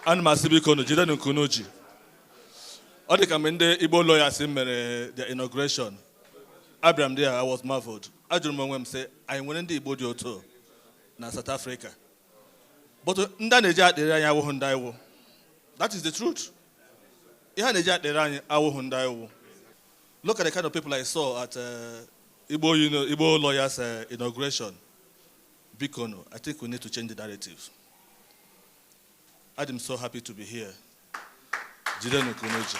Ana m asị biko unu jide nke unu ji. Ọ dị ka mgbe ndị Igbo lawyers mere their inauguration. Abraham there, I was marveled. Ajụrụ m onwe m sị, anyị nwere ndị Igbo dị otu na South Africa. But ndị a na-eji akpịrị anyị awụghị ndị iwu. That is the truth. Ihe a na-eji akpịrị anyị awụghị ndị iwu. Look at the kind of people I saw at Igbo lawyers inauguration. Bikono, I think we need to change the narrative. I'm so happy to be here. Jidenu Kunoji.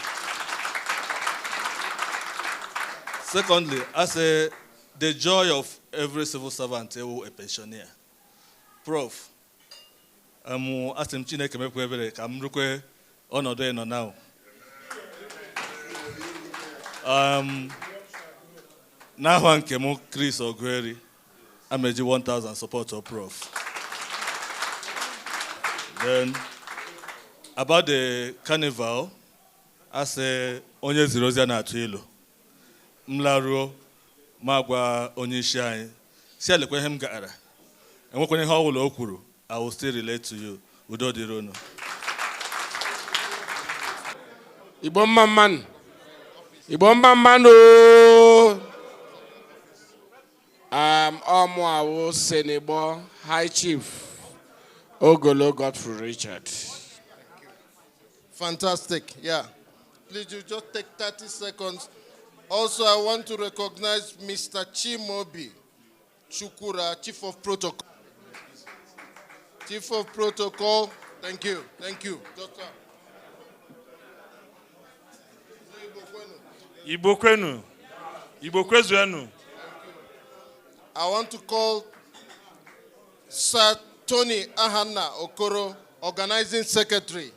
Secondly, I say the joy of every civil servant who a pensioner. Prof, asim Chineke mekwe ebere ka m rukwe ọnọdụ ị nọ now. N'aha nke m Chris Ogweri, ameji 1,000 support of Prof. Then about the carnival, I say onye ziri ozi na-atụ ilu. Mlaruo magwa onye isi anyị si alekwa ihe m gara. Enwekwana ihe ọbụla o kwuru, I will still relate to you. Udo dịrị unu. Igbo mma mmanụ. Igbo mma mmanụ. Ọmụawụ Senigbo High Chief Ogolo Godfrey Richard. Fantastic, yeah. Please, you just take 30 seconds. Also, I want to recognize Mr. Chimobi Chukura, Chief of Protocol. Chief of Protocol, thank you, thank you. Doctor. Igbo kwenu. Igbo kwezuenu. I want to call Sir Tony Ahana Okoro, Organizing Secretary.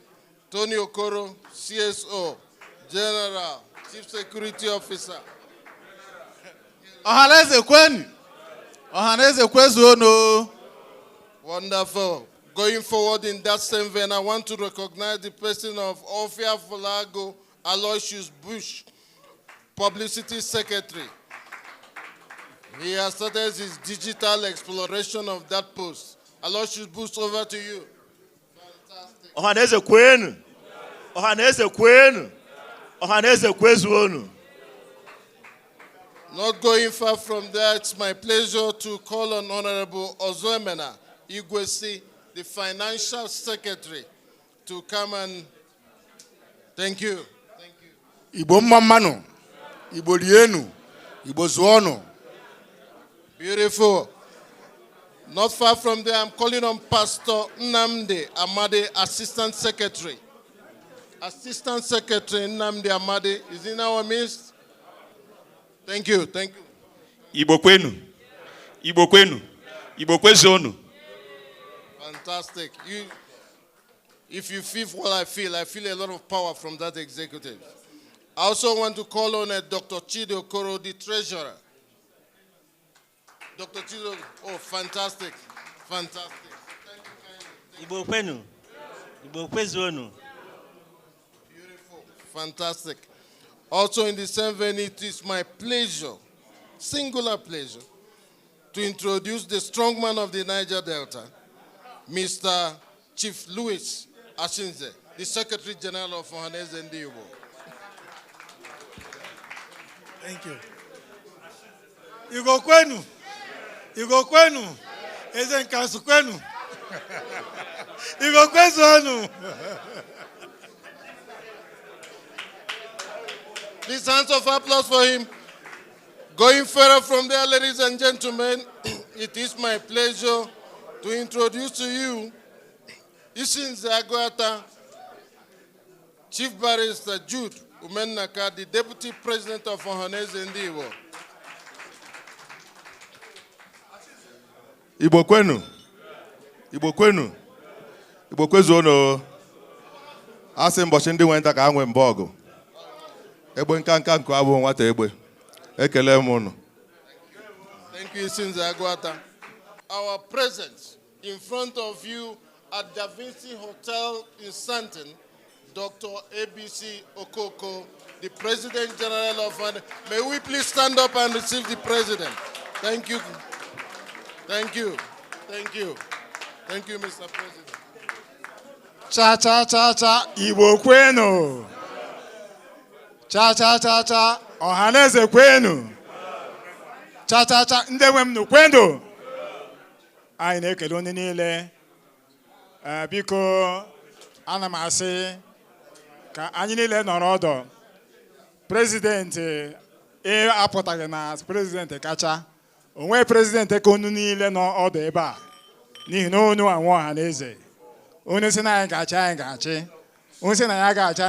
Tony Okoro, CSO, General, Chief Security Officer. Ọhanaeze kwenu. Ọhanaeze kwezuonu. Wonderful. Going forward in that same vein, I want to recognize the person of Ofia Fulago Aloysius Bush, Publicity Secretary. He has started his digital exploration of that post. Aloysius Bush, over to you. Ọhaneze kwenu. Ọhaneze kwenu. Ọhaneze kwezuonu. Not going far from there, it's my pleasure to call on Honorable Ozoemena Igwesi, the Financial Secretary, to come and thank you. Thank you. Igbo mma mmanụ. Igbo rienu. Igbo zuonu. Beautiful. Not far from there, I'm calling on Pastor Nnamdi Amade, Assistant Secretary. Assistant Secretary Nnamdi Amade is in our midst. Thank you, thank you. Igbo kwenu. Igbo kwenu. Igbo kwezuonu. Fantastic. If you feel what I feel a lot of power from that executive. I also want to call on Dr. Chidi Okoro, the treasurer. Dr. Chidi, oh, fantastic, fantastic. Igbo kwenu. Igbo kwezuonu. Beautiful, fantastic. Also in the same vein, it is my pleasure, singular pleasure, to introduce the strongman of the Niger Delta, Mr. Chief Louis Ashinze, the Secretary General of Ọhanaeze Ndigbo. Thank you. Igbo kwenu. Igbo kwenu. Eze nkansu kwenu. Igbo kwezuonu. Please, hands of applause for him. Going further from there, ladies and gentlemen, it is my pleasure to introduce to you Ishinze Agwata, Chief Barrister Jude Umennaka, the Deputy President of Ọhanaeze Ndigbo. Igbo kwenu. Igbo kwenu. Igbo kwezuonu. Asị mbọchị ndị nwenta ka ha nwe mbọ ọgụ. Egbe nkanka nke abụ nwata egbe. Ekele m unu. Thank you, Ishinze Agwata. Our presence in front of you at Davinci Hotel in Sandton, Dr. ABC Okoko, the President General of Ọhanaeze. May we please stand up and receive the President. Thank you. Thank you. Thank you. Thank you, Mr. President. Cha cha cha cha, Igbo kwenu. Cha cha cha cha, Ọhanaeze kwenu. Cha cha cha, ndị nwe m kwenu. Anyị na-ekele onye niile. Biko, ana m asị ka anyị niile nọrọ ọdọ. President apụtaghị na president kacha. Onwe president ka unu niile nọ ọdọ ebe a. n'ihi na onu anwụ Ọhaneze. Onye sị na anyị ga-achị anyị ga-achị. Onye sị na anyị agaghị achị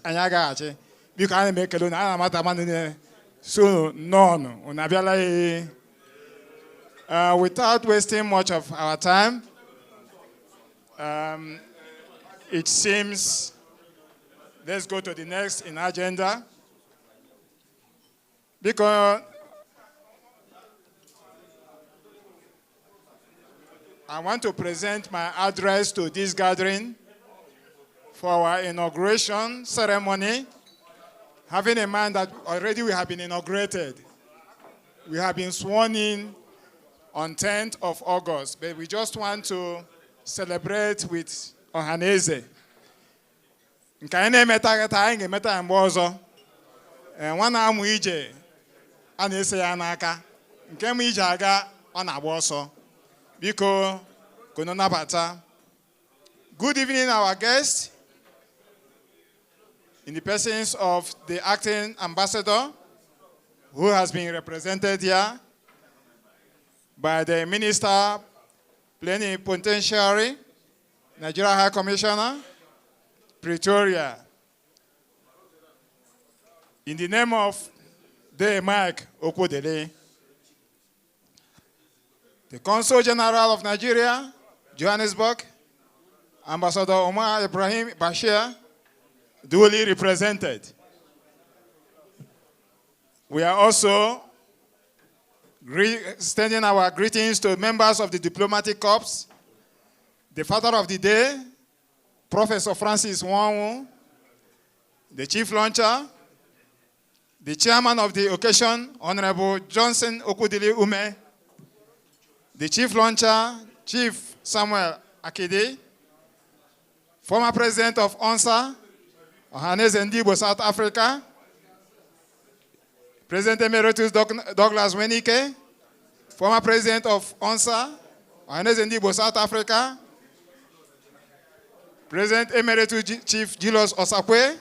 anyị agaghị achị. Biko ana m ekele unu, ana m amata mmadụ niile so nnọọ unu abịala ihe. Without wasting much of our time, it seems let's go to the next in agenda. Because I want to present my address to this gathering for our inauguration ceremony, having in mind that already we have been inaugurated. We have been sworn in on 10th of August, but we just want to celebrate with Ohaneze. Nke anyị na-emeta anyị ga-emeta mgbe ọzọ. Nwa na-amụ ije a na-ese ya n'aka. Nke m ije aga ọ na-agba ọsọ. Biko kono nabata. Good evening, our guests, in the persons of the acting ambassador, who has been represented here by the Minister Plenipotentiary, Nigeria High Commissioner, Pretoria. In the name of the Mike Okwudele, the Consul General of Nigeria, Johannesburg, Ambassador Omar Ibrahim Bashir, duly represented. We are also extending our greetings to members of the diplomatic corps, the father of the day, Professor Francis Nwanwu, the chief launcher, the chairman of the occasion, Honorable Johnson Okudili Ume, the chief launcher, Chief Samuel Akide, former president of ONSA, Ọhanaeze Ndigbo, South Africa, President Emeritus Douglas Wenike, former president of ONSA, Ọhanaeze Ndigbo, South Africa, President Emeritus Chief Julius Osakwe,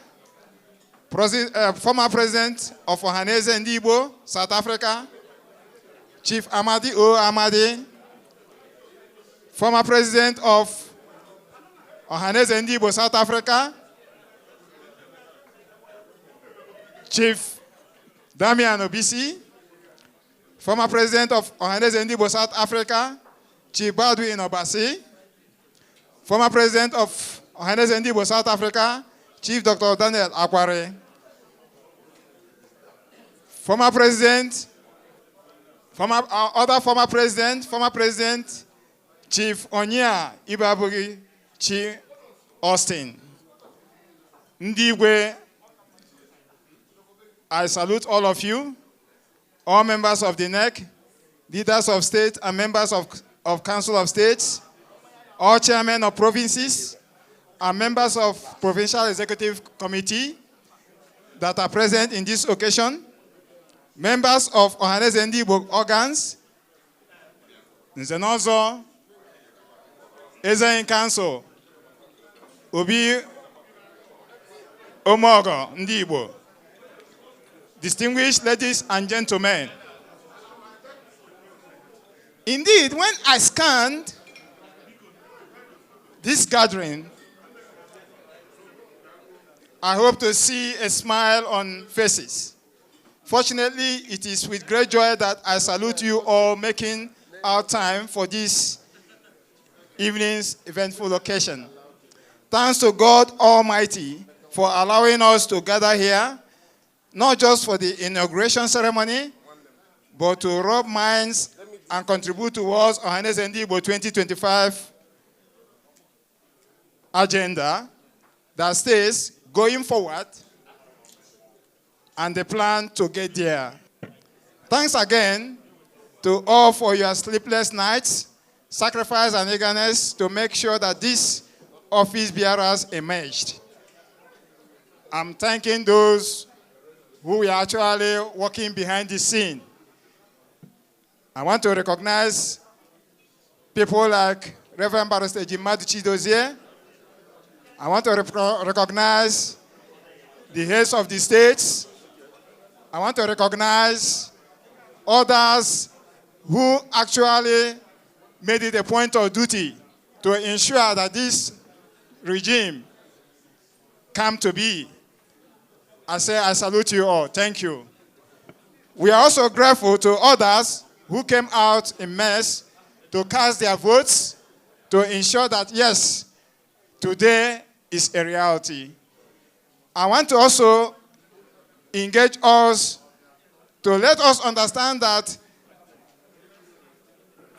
former president of Ọhanaeze Ndigbo, South Africa, Chief Amadi O. Amadi, former president of Ọhanaeze Ndigbo, South Africa, Chief Damian Obisi, former president of Ọhanaeze Ndigbo, South Africa, Chief Baldwin Obasi, former president of Ọhanaeze Ndigbo, South Africa, Chief Dr. Daniel Akwari, former president, former president, Chief Onya Ibabugi Chi Austin. Ndigwe, I salute all of you, all members of the NEC, leaders of state and members of Council of States, all chairmen of provinces, and members of Provincial Executive Committee that are present in this occasion, members of Ọhanaeze Ndigbo organs, Nzenozo, Eze in Council, Obi Omogo Ndigbo, distinguished ladies and gentlemen. Indeed, when I scanned this gathering, I hope to see a smile on faces. Fortunately, it is with great joy that I salute you all making our time for this evening's eventful occasion. Thanks to God Almighty for allowing us to gather here, not just for the inauguration ceremony, but to rub minds and contribute towards Ọhanaeze Ndigbo 2025 agenda that stays going forward and the plan to get there. Thanks again to all for your sleepless nights, sacrifice and eagerness to make sure that these office bearers emerged. I'm thanking those who are actually working behind the scene. I want to recognize people like Reverend Barrister Jimadu Chidozie. I want to recognize the heads of the states. I want to recognize others who actually made it a point of duty to ensure that this regime come to be. I say I salute you all. Thank you. We are also grateful to others who came out in mass to cast their votes to ensure that, yes, today is a reality. I want to also engage us to let us understand that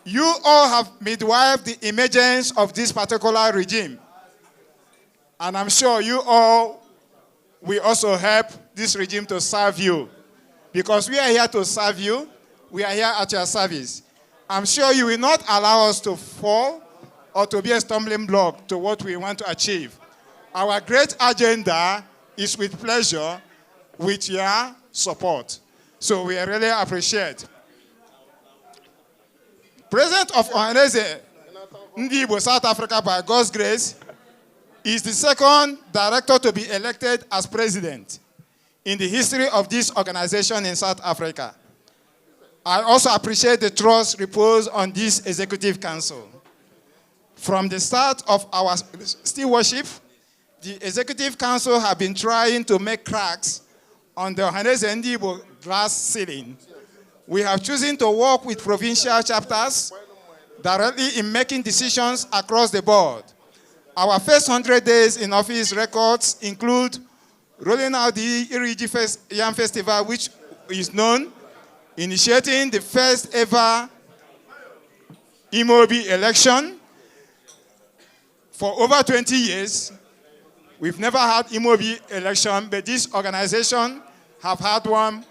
you all have midwifed the emergence of this particular regime. And I'm sure you all will also help this regime to serve you. Because we are here to serve you. We are here at your service. I'm sure you will not allow us to fall or to be a stumbling block to what we want to achieve. Our great agenda is with pleasure, with your support. So we really appreciate. President of Ọhanaeze Ndigbo, South Africa, by God's grace, is the second director to be elected as president in the history of this organization in South Africa. I also appreciate the trust reposed on this Executive Council. From the start of our stewardship, the Executive Council have been trying to make cracks on the Ọhanaeze Ndigbo glass ceiling. We have chosen to work with provincial chapters directly in making decisions across the board. Our first 100 days in office records include rolling out the Iriji Yam Festival, which is known, initiating the first ever Imobi election. For over 20 years, we've never had Imobi election, but this organization have had one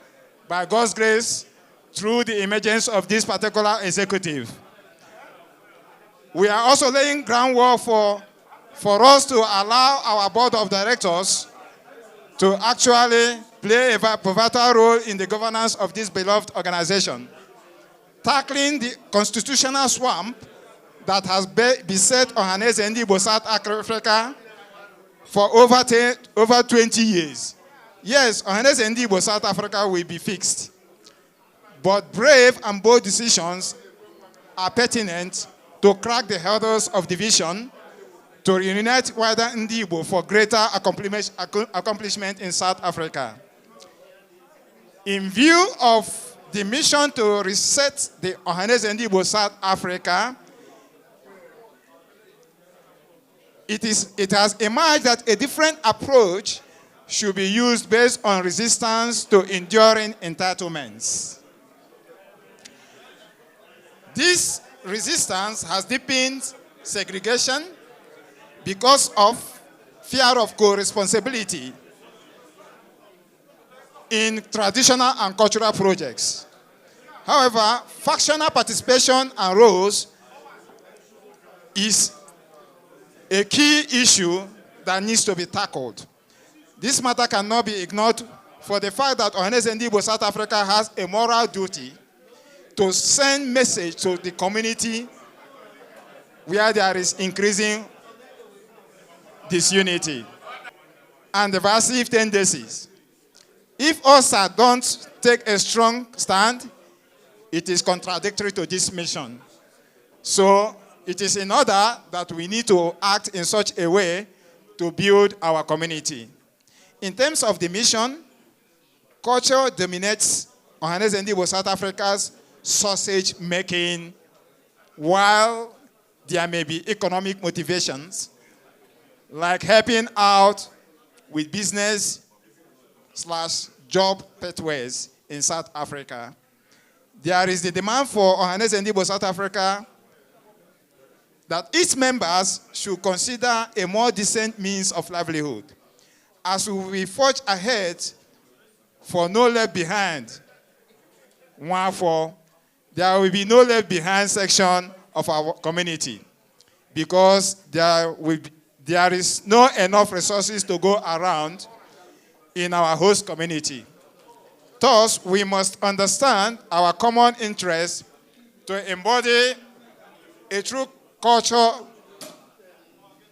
by God's grace through the emergence of this particular executive. We are also laying groundwork for us to allow our board of directors to actually play a pivotal role in the governance of this beloved organization, tackling the constitutional swamp that has beset Ọhanaeze Ndigbo South Africa for over 20 years. Yes, Ọhanaeze Ndigbo South Africa will be fixed, but brave and bold decisions are pertinent to crack the hurdles of division, to reunite wider Ndigbo for greater accomplishment in South Africa. In view of the mission to reset the Ọhanaeze Ndigbo South Africa, it has emerged that a different approach should be used based on resistance to enduring entitlements. This resistance has deepened segregation because of fear of co-responsibility in traditional and cultural projects. However, factional participation and roles is a key issue that needs to be tackled. This matter cannot be ignored for the fact that Ọhanaeze Ndigbo South Africa has a moral duty to send message to the community where there is increasing disunity and divisive tendencies. If OSA don't take a strong stand, it is contradictory to this mission. So it is in order that we need to act in such a way to build our community. In terms of the mission, culture dominates Ọhanaeze Ndigbo South Africa's sausage making, while there may be economic motivations, like helping out with business/job pathways in South Africa. There is the demand for Ọhanaeze Ndigbo South Africa that its members should consider a more decent means of livelihood. As we forge ahead for no left behind, there will be no left behind section of our community, because there is no enough resources to go around in our host community. Thus, we must understand our common interest to embody a true cultural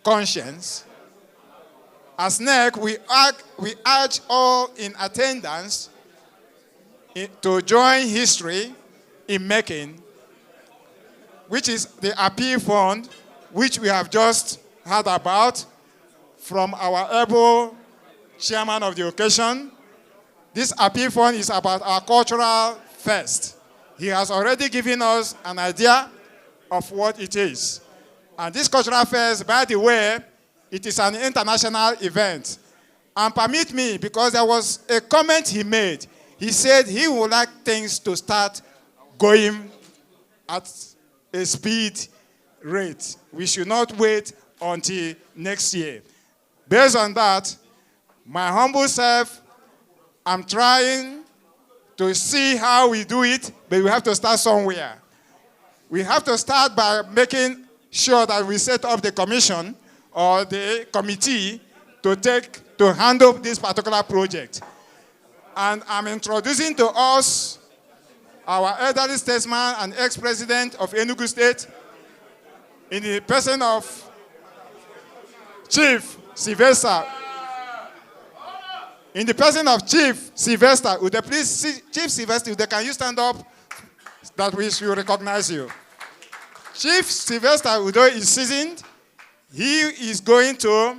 conscience. As NEC, we urge all in attendance to join history in making which is the appeal fund, which we have just heard about from our able chairman of the occasion. This appeal fund is about our cultural fest. He has already given us an idea of what it is. And this cultural fest, by the way, it is an international event. And permit me, because there was a comment he made. He said he would like things to start going at a speed rate. We should not wait until next year. Based on that, my humble self, I'm trying to see how we do it, but we have to start somewhere. We have to start by making sure that we set up the commission or the committee to handle this particular project. And I'm introducing to us our elderly statesman and ex-president of Enugu State in the person of Chief Sylvester. In the person of Chief Sylvester, would they please, Chief Sylvester, can you stand up that we should recognize you? Chief Sylvester Udo is seasoned. He is going to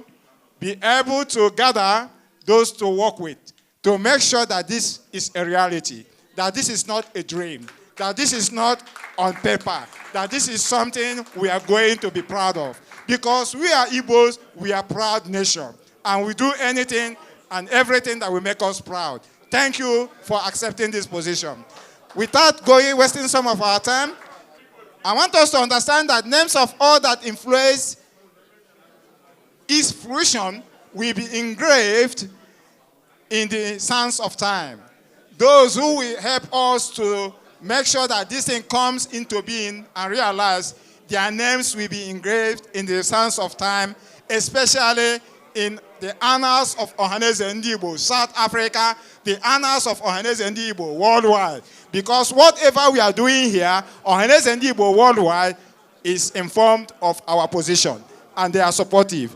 be able to gather those to work with, to make sure that this is a reality, that this is not a dream, that this is not on paper, that this is something we are going to be proud of. Because we are Igbos, we are a proud nation, and we do anything and everything that will make us proud. Thank you for accepting this position. Without wasting some of our time, I want us to understand that names of all that influence its fruition will be engraved in the sands of time. Those who will help us to make sure that this thing comes into being and realize their names will be engraved in the sands of time, especially in the annals of Ohaneze Ndigbo, South Africa, the annals of Ohaneze Ndigbo worldwide. Because whatever we are doing here, Ohaneze Ndigbo worldwide is informed of our position, and they are supportive.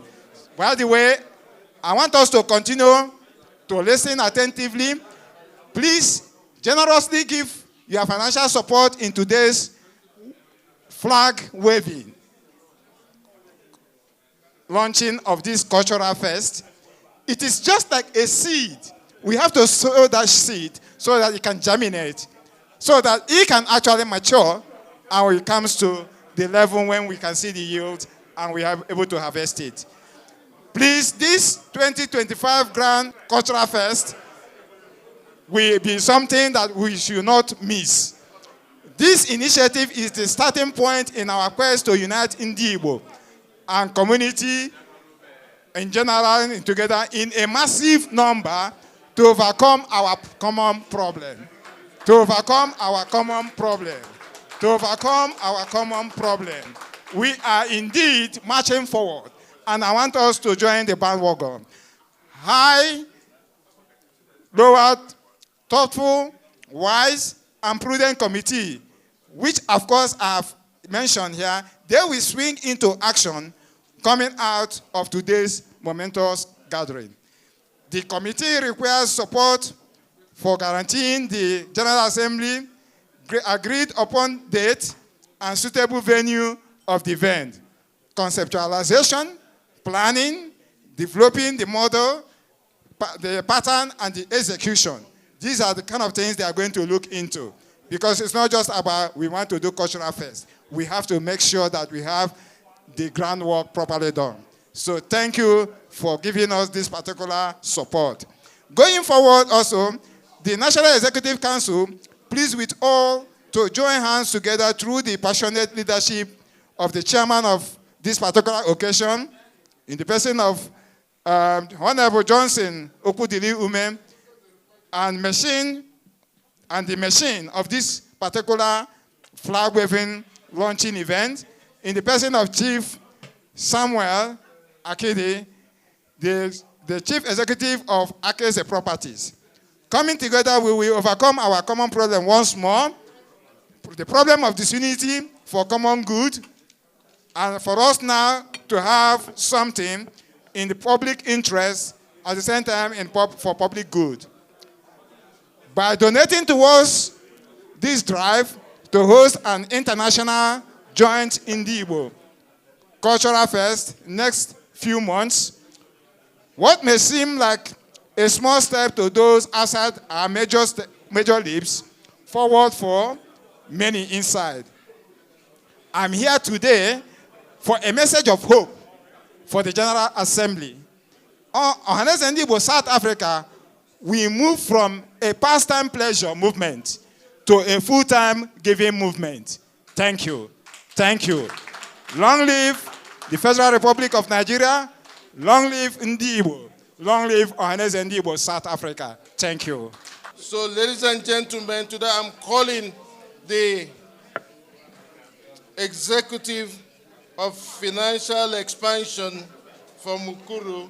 By the way, I want us to continue to listen attentively. Please generously give your financial support in today's flag waving launching of this cultural fest. It is just like a seed. We have to sow that seed so that it can germinate, so that it can actually mature, and when it comes to the level when we can see the yield and we are able to harvest it. Please, this 2025 Grand Cultural Fest will be something that we should not miss. This initiative is the starting point in our quest to unite Ndigbo and community in general together in a massive number to overcome our common problem. To overcome our common problem. To overcome our common problem. We are indeed marching forward, and I want us to join the bandwagon. High, lowered, thoughtful, wise, and prudent committee, which of course I have mentioned here, they will swing into action coming out of today's momentous gathering. The committee requires support for guaranteeing the General Assembly agreed upon date and suitable venue of the event. Conceptualization, planning, developing the model, the pattern, and the execution. These are the kind of things they are going to look into. Because it's not just about we want to do cultural fest. We have to make sure that we have the groundwork properly done. So thank you for giving us this particular support. Going forward also, the National Executive Council pleads with all to join hands together through the passionate leadership of the chairman of this particular occasion, in the person of Honorable Johnson Okudili Ume, and the machine of this particular flag-waving launching event, in the person of Chief Samuel Akede, the Chief Executive of Akese Properties. Coming together, we will overcome our common problem once more, the problem of disunity for common good, and for us now to have something in the public interest at the same time for public good. By donating towards this drive to host an international joint Ndigbo Cultural Fest next few months. What may seem like a small step to those outside our major leaps, forward for many inside. I'm here today for a message of hope for the General Assembly. Ọhanaeze Ndigbo, South Africa, we move from a pastime pleasure movement to a full-time giving movement. Thank you. Thank you. Long live the Federal Republic of Nigeria. Long live Ndigbo. Long live Ọhanaeze Ndigbo, South Africa. Thank you. So, ladies and gentlemen, today I'm calling the Executive of Financial Expansion from Mukuru,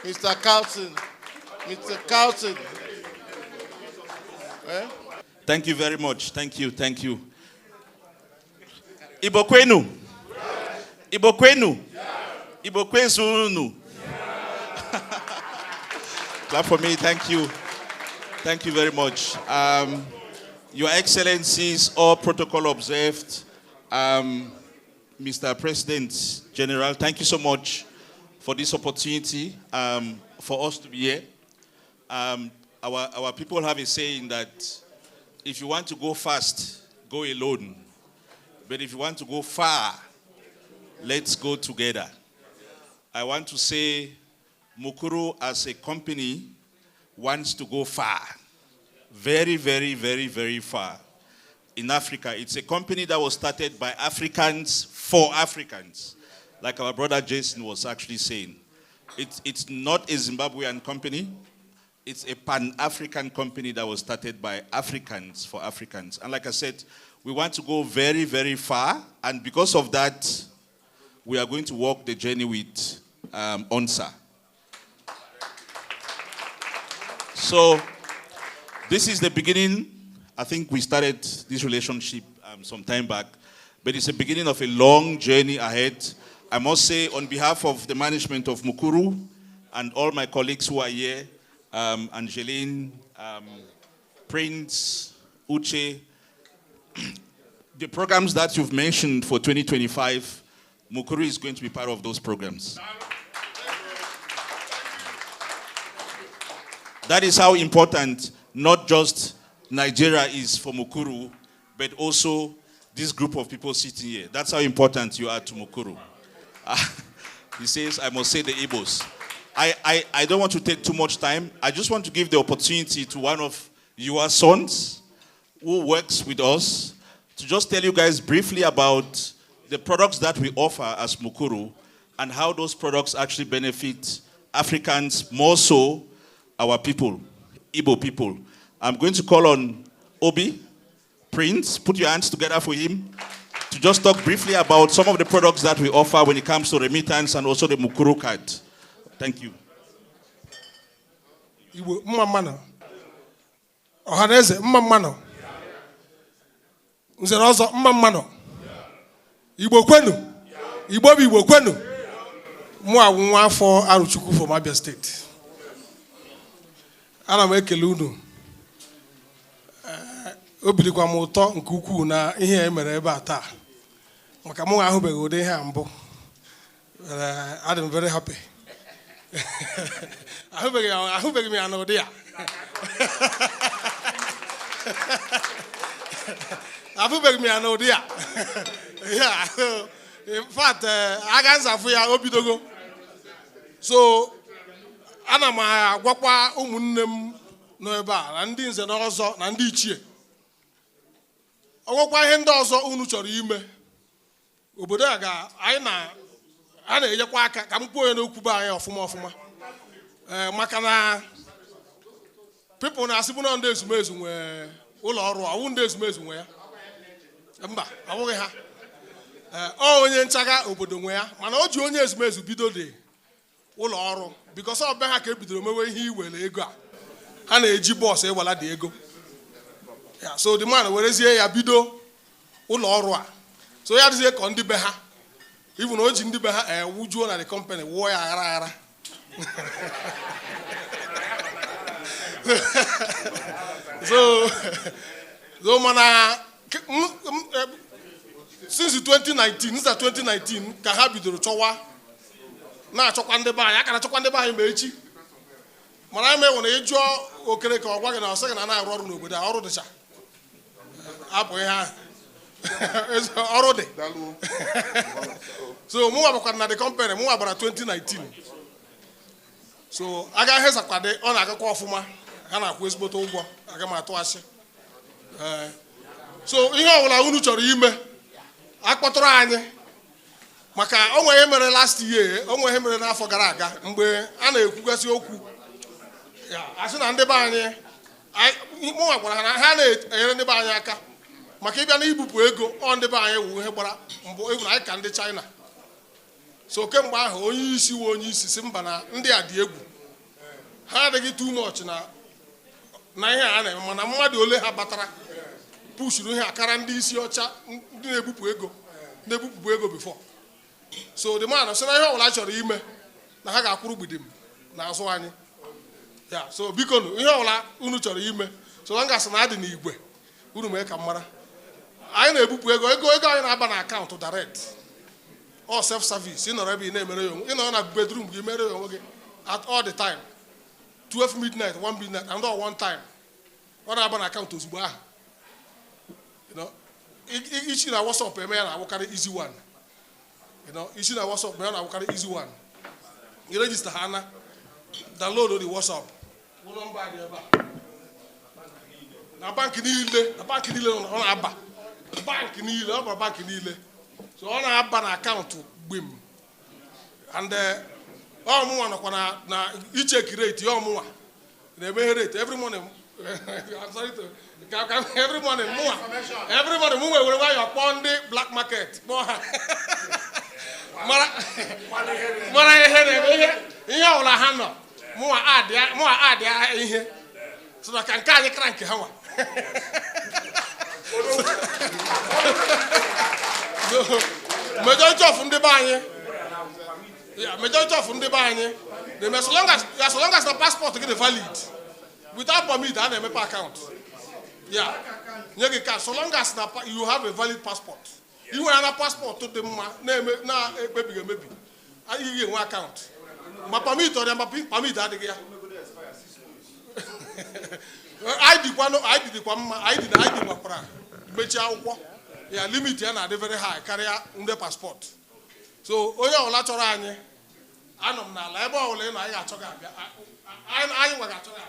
Mr. Carlton. Mr. Carlton. Eh? Thank you very much. Thank you. Thank you. Igbo kwenu. Igbo kwenu. Igbo kwezunu. Clap for me. Thank you. Thank you very much. Your Excellencies, all protocol observed. Mr. President General, thank you so much for this opportunity for us to be here. Our people have a saying that if you want to go fast, go alone. But if you want to go far, let's go together. I want to say Mukuru as a company wants to go far. Very, very, very, very far. In Africa, it's a company that was started by Africans for Africans. Like our brother Jason was actually saying. It's not a Zimbabwean company. It's a Pan-African company that was started by Africans for Africans. And like I said, we want to go very, very far. And because of that, we are going to walk the journey with ONSA. So this is the beginning. I think we started this relationship some time back. But it's the beginning of a long journey ahead. I must say, on behalf of the management of Mukuru and all my colleagues who are here, Angeline, Prince, Uche, the programs that you've mentioned for 2025, Mukuru is going to be part of those programs. That is how important not just Nigeria is for Mukuru, but also this group of people sitting here. That's how important you are to Mukuru. He says, I must say the Igbos. I don't want to take too much time. I just want to give the opportunity to one of your sons who works with us to just tell you guys briefly about the products that we offer as Mukuru and how those products actually benefit Africans, more so our people, Igbo people. I'm going to call on Obi, Prince, put your hands together for him, to just talk briefly about some of the products that we offer when it comes to remittance and also the Mukuru card. Thank you. Igbo mmamano. Ọhanaeze mmamano. Nze ọzọ mmamano. Igbo kwenu. Igbo bi Igbo kwenu. Mụ awụ nwa afọ Aruchukwu from Abia State. Ana m ekele unu. Obirikwa m ụtọ nke ukwuu na ihe emere ebe a taa. Maka mụ ahụbeghị ụdị ihe a mbụ. I'm very happy. ahụbeghị m ya n'ụdị ya. Ahụbeghị m ya n'ụdị ya. In fact, aga nzafụ ya obidogo. So, ana m agwakwa ụmụnne m nọ ebe a, na ndị nze na ọzọ na ndị ichie. Ọgwakwa ihe ndị ọzọ unu chọrọ ime. Obodo a ga anyị na-enyekwa aka ka m kwuo ya n'okwu be anyị ọfụma. Maka na people na-asịbụ na ndị ezumezu nwe ụlọ ọrụ awụ ndị ezumezu nwe ya. Mba, awụghị ha. Onye nchaga obodo nwe ya, mana o ji onye ezumezu bido dị ụlọ ọrụ because ọ be ha ka ebidoro mewe ihe iwere ego a. Ha na-eji bọọsụ ewela dị ego. So the man werezie ya bido ụlọ ọrụ a. So ya dịzie ka ndị be ha. Even o ji ndị be ha wujuo na the company wụọ ya aghara. So mana since 2019, since 2019, ka ha bidoro chọwa na-achọkwa ndị be anyị, aka na-achọkwa ndị be anyị ma echi. Mana anyị mewe na ịjụọ okere ka ọ gwa gị na ọsọ gị na na-arụ ọrụ n'obodo a, ọrụ dịcha. Abụ ihe ahụ. Ọrụ dị. So mụnwa bụkwara na the company, mụnwa bara 2019. So aga hezakwade, ọ na-agakwa ọfụma, ha na-akwụ ezigbote ụgwọ, aga m atụ asị. So ihe ọbụla unu chọrọ ime, akpọtụrụ anyị. Maka o nwere ihe mere last year, o nwere ihe mere n'afọ gara aga, mgbe a na-ekwugasị okwu. Asị na ndị be anyị, mụnwa gwara ha na ha na-enyere ndị be anyị aka. Maka ịbịa na ibupụ ego, ọ ndị be anyị wu ihe gbara mbụ egwu na anyị ka ndị China. So kemgbe ahụ onye isi wu onye isi si mba na ndị a dị egwu. Ha adịghị too much na ihe a na-eme, mana mmadụ ole ha batara pushuru ihe akara ndị isi ọcha ndị na-ebupụ ego before. So the man sị na ihe ọbụla chọrọ ime na ha ga-akwụrụ gbidim n'azụ anyị. Ya, so biko ihe ọbụla unu chọrọ ime, so long as na adị n'igwe unu mee ka mara. Anyị na-ebupụ ego anyị na-aba na akaụntụ direct. All self service, ịnọrọ ebe ị na-emere ya onwe, ịnọrọ na bedroom gị mere ya onwe gị at all the time. 12 midnight, 1 midnight, and all one time. Ọ na-aba na akaụntụ ozugbo ahụ. Ichi na WhatsApp eme ya na-awụkarị easy one. Ichi na WhatsApp eme ya na-awụkarị easy one. You register ha na download the WhatsApp. Ụlọ mba dị ebe a. Na bank niile ọ na-aba. Bank niile, ọ bara bank niile. So ọ na-aba na akaụntụ gbim. And ọmụnwa nọkwa na icheck rate ya ọmụnwa. Na-emeghe rate every morning. I'm sorry to every morning mụnwa were nwayọ kpọọ ndị black market kpọọ ha. Mara ihe na-eme ihe ọbụla ha nọ. Mụnwa adịa ihe. So na ka nke anyị kara nke ha nwa. Majority of ndị be anyị. Yeah, majority of ndị be anyị. So long as the passport get valid. Without permit, I never account. Yeah. So long as you have a valid passport. You have a passport to the maybe. I give you one account. My permit or permit that again. I did one. Yeah, limit na dey very high. Carry the passport. So onye ọla chọrọ anyị anọ m n'ala ebe ọbụla ị nọ anyị ga-achọ gị abịa. Anyị nwa ga-achọ gị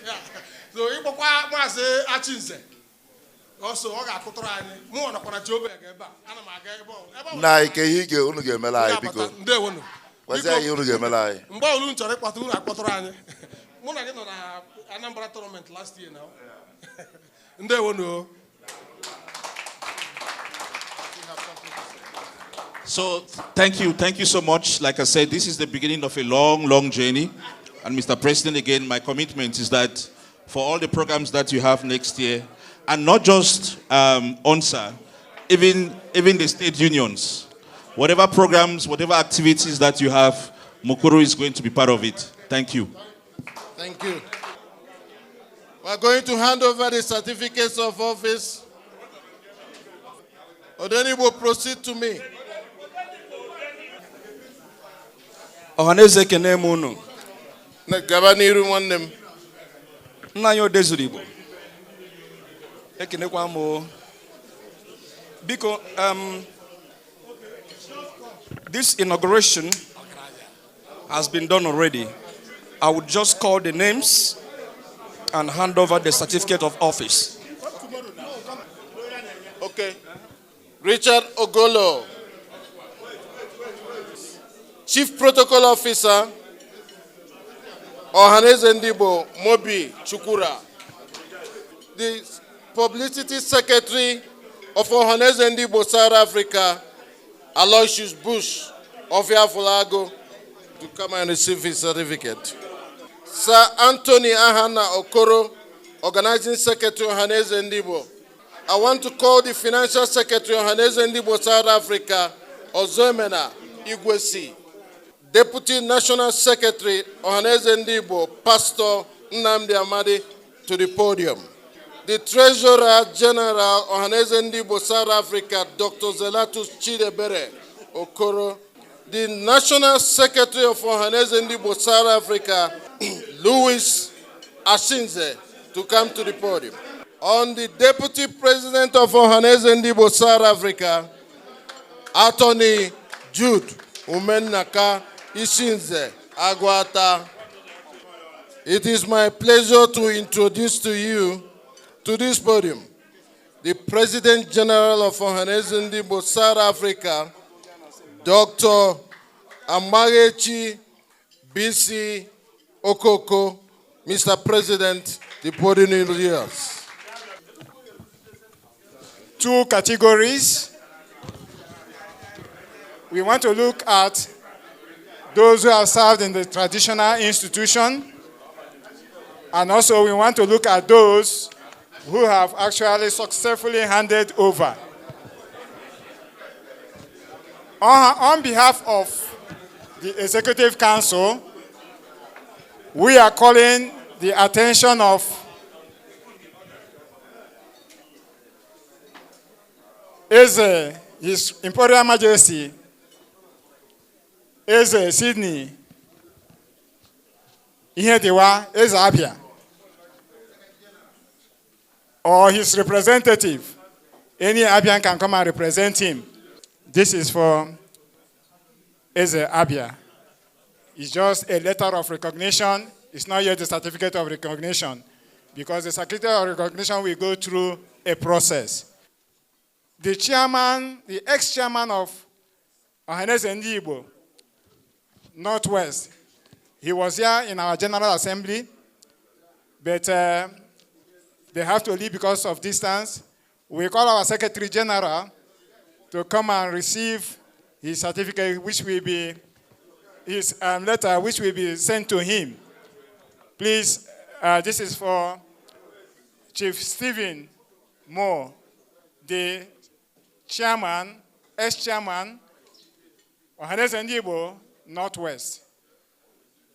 abịa. So ịkpọkwa maazị Achinze ọsọ ọ ga-akụtụrụ anyị mụ nọkwa na Jehova ebe a ana m aga ebe ọbụla na ike ihe unu ga-emela anyị biko ndewonu kwazi anyị unu ga-emela anyị mgbe unu chọrọ ịkpọtụ unu akpọtụrụ anyị mụ na gị nọ na Anambra tournament last year now ndewonu. So thank you so much. Like I said, this is the beginning of a long journey. And Mr. President, again, my commitment is that for all the programs that you have next year, and not just ONSA, even the state unions, whatever programs, whatever activities that you have, Mukuru is going to be part of it. Thank you. Thank you. We're going to hand over the certificates of office. Odeni will proceed to me. Ọhanaeze kene m unu. Na gaba n'iru nwanne m. Nna anyị odezuru Igbo. Ekenekwa m. Biko, this inauguration has been done already. I would just call the names and hand over the certificate of office. Okay. Richard Ogolo, Chief Protocol Officer, Ọhanaeze Ndigbo Mobi Chukura, the Publicity Secretary of Ọhanaeze Ndigbo South Africa, Aloysius Bush of Yafulago, to come and receive his certificate. Sir Anthony Ahana Okoro, Organizing Secretary Ọhanaeze Ndigbo. I want to call the Financial Secretary of Ọhanaeze Ndigbo South Africa, Ozomena Igwesi. Deputy National Secretary Ọhanaeze Ndigbo, Pastor Nnamdi Amadi, to the podium. the Treasurer General Ohaneze Ndigbo South Africa, Dr. Zelatus Chidebere Okoro, the National Secretary of Ohaneze Ndigbo South Africa, Louis Ashinze, to come to the podium. On the Deputy President of Ohaneze Ndigbo South Africa, Attorney Jude Umennaka Ishinze Agwata. It is my pleasure to introduce to you, to this podium, the President General of Ohaneze Ndigbo South Africa, Dr. Amagechi BC Okoko. Mr. President, the podium is yours. Two categories. We want to look at those who have served in the traditional institution, and also we want to look at those who have actually successfully handed over. On behalf of the Executive Council, we are calling the attention of His Imperial Majesty, Sydney Ihediwa Abia, or his representative. Any Abian can come and represent him. This is for Abia. It's just a letter of recognition. It's not yet the certificate of recognition, because the certificate of recognition will go through a process. The chairman, the ex-chairman of Ọhanaeze Ndigbo Northwest, he was here in our General Assembly, but they have to leave because of distance. We call our Secretary General to come and receive his certificate, which will be his letter, which will be sent to him. Please, this is for Chief Stephen Moore, the chairman, ex-chairman, Ọhanaeze Ndigbo Northwest.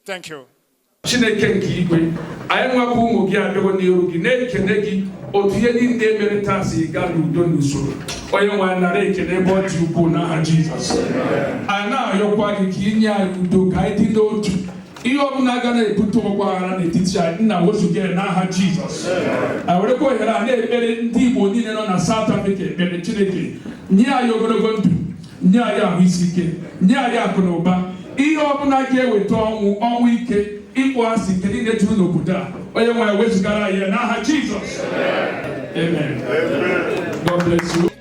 Thank you. Chineke nke igwe, anyị nwakwa ụmụ gị abịago n'iru gị na-ekene gị otu ihe niile mere taa si gaa n'udo n'usoro. Onye nwe anyị nara ekene ebe ọ dị ukwuu n'aha Jizọs. Anyị na-arịọkwa gị ka inye anyị udo ka anyị dị n'otu. Ihe ọbụla aga na-ebute ọgbaghara n'etiti anyị, nna wezụga ya n'aha Jizọs. Anyị werekwa ohere a na-ekpere ndị Igbo niile nọ na South Africa ekpere Chineke nye anyị ogologo ndụ, nye anyị ahụ isi ike, nye anyị akụ na ụba. Ihe ọbụla ga-eweta ọnwụ ike, ịkpọ asị nke niile juru n'obodo a, onye nwe anyị wezụgara anyị n'aha Jizọs. Amen. God bless you.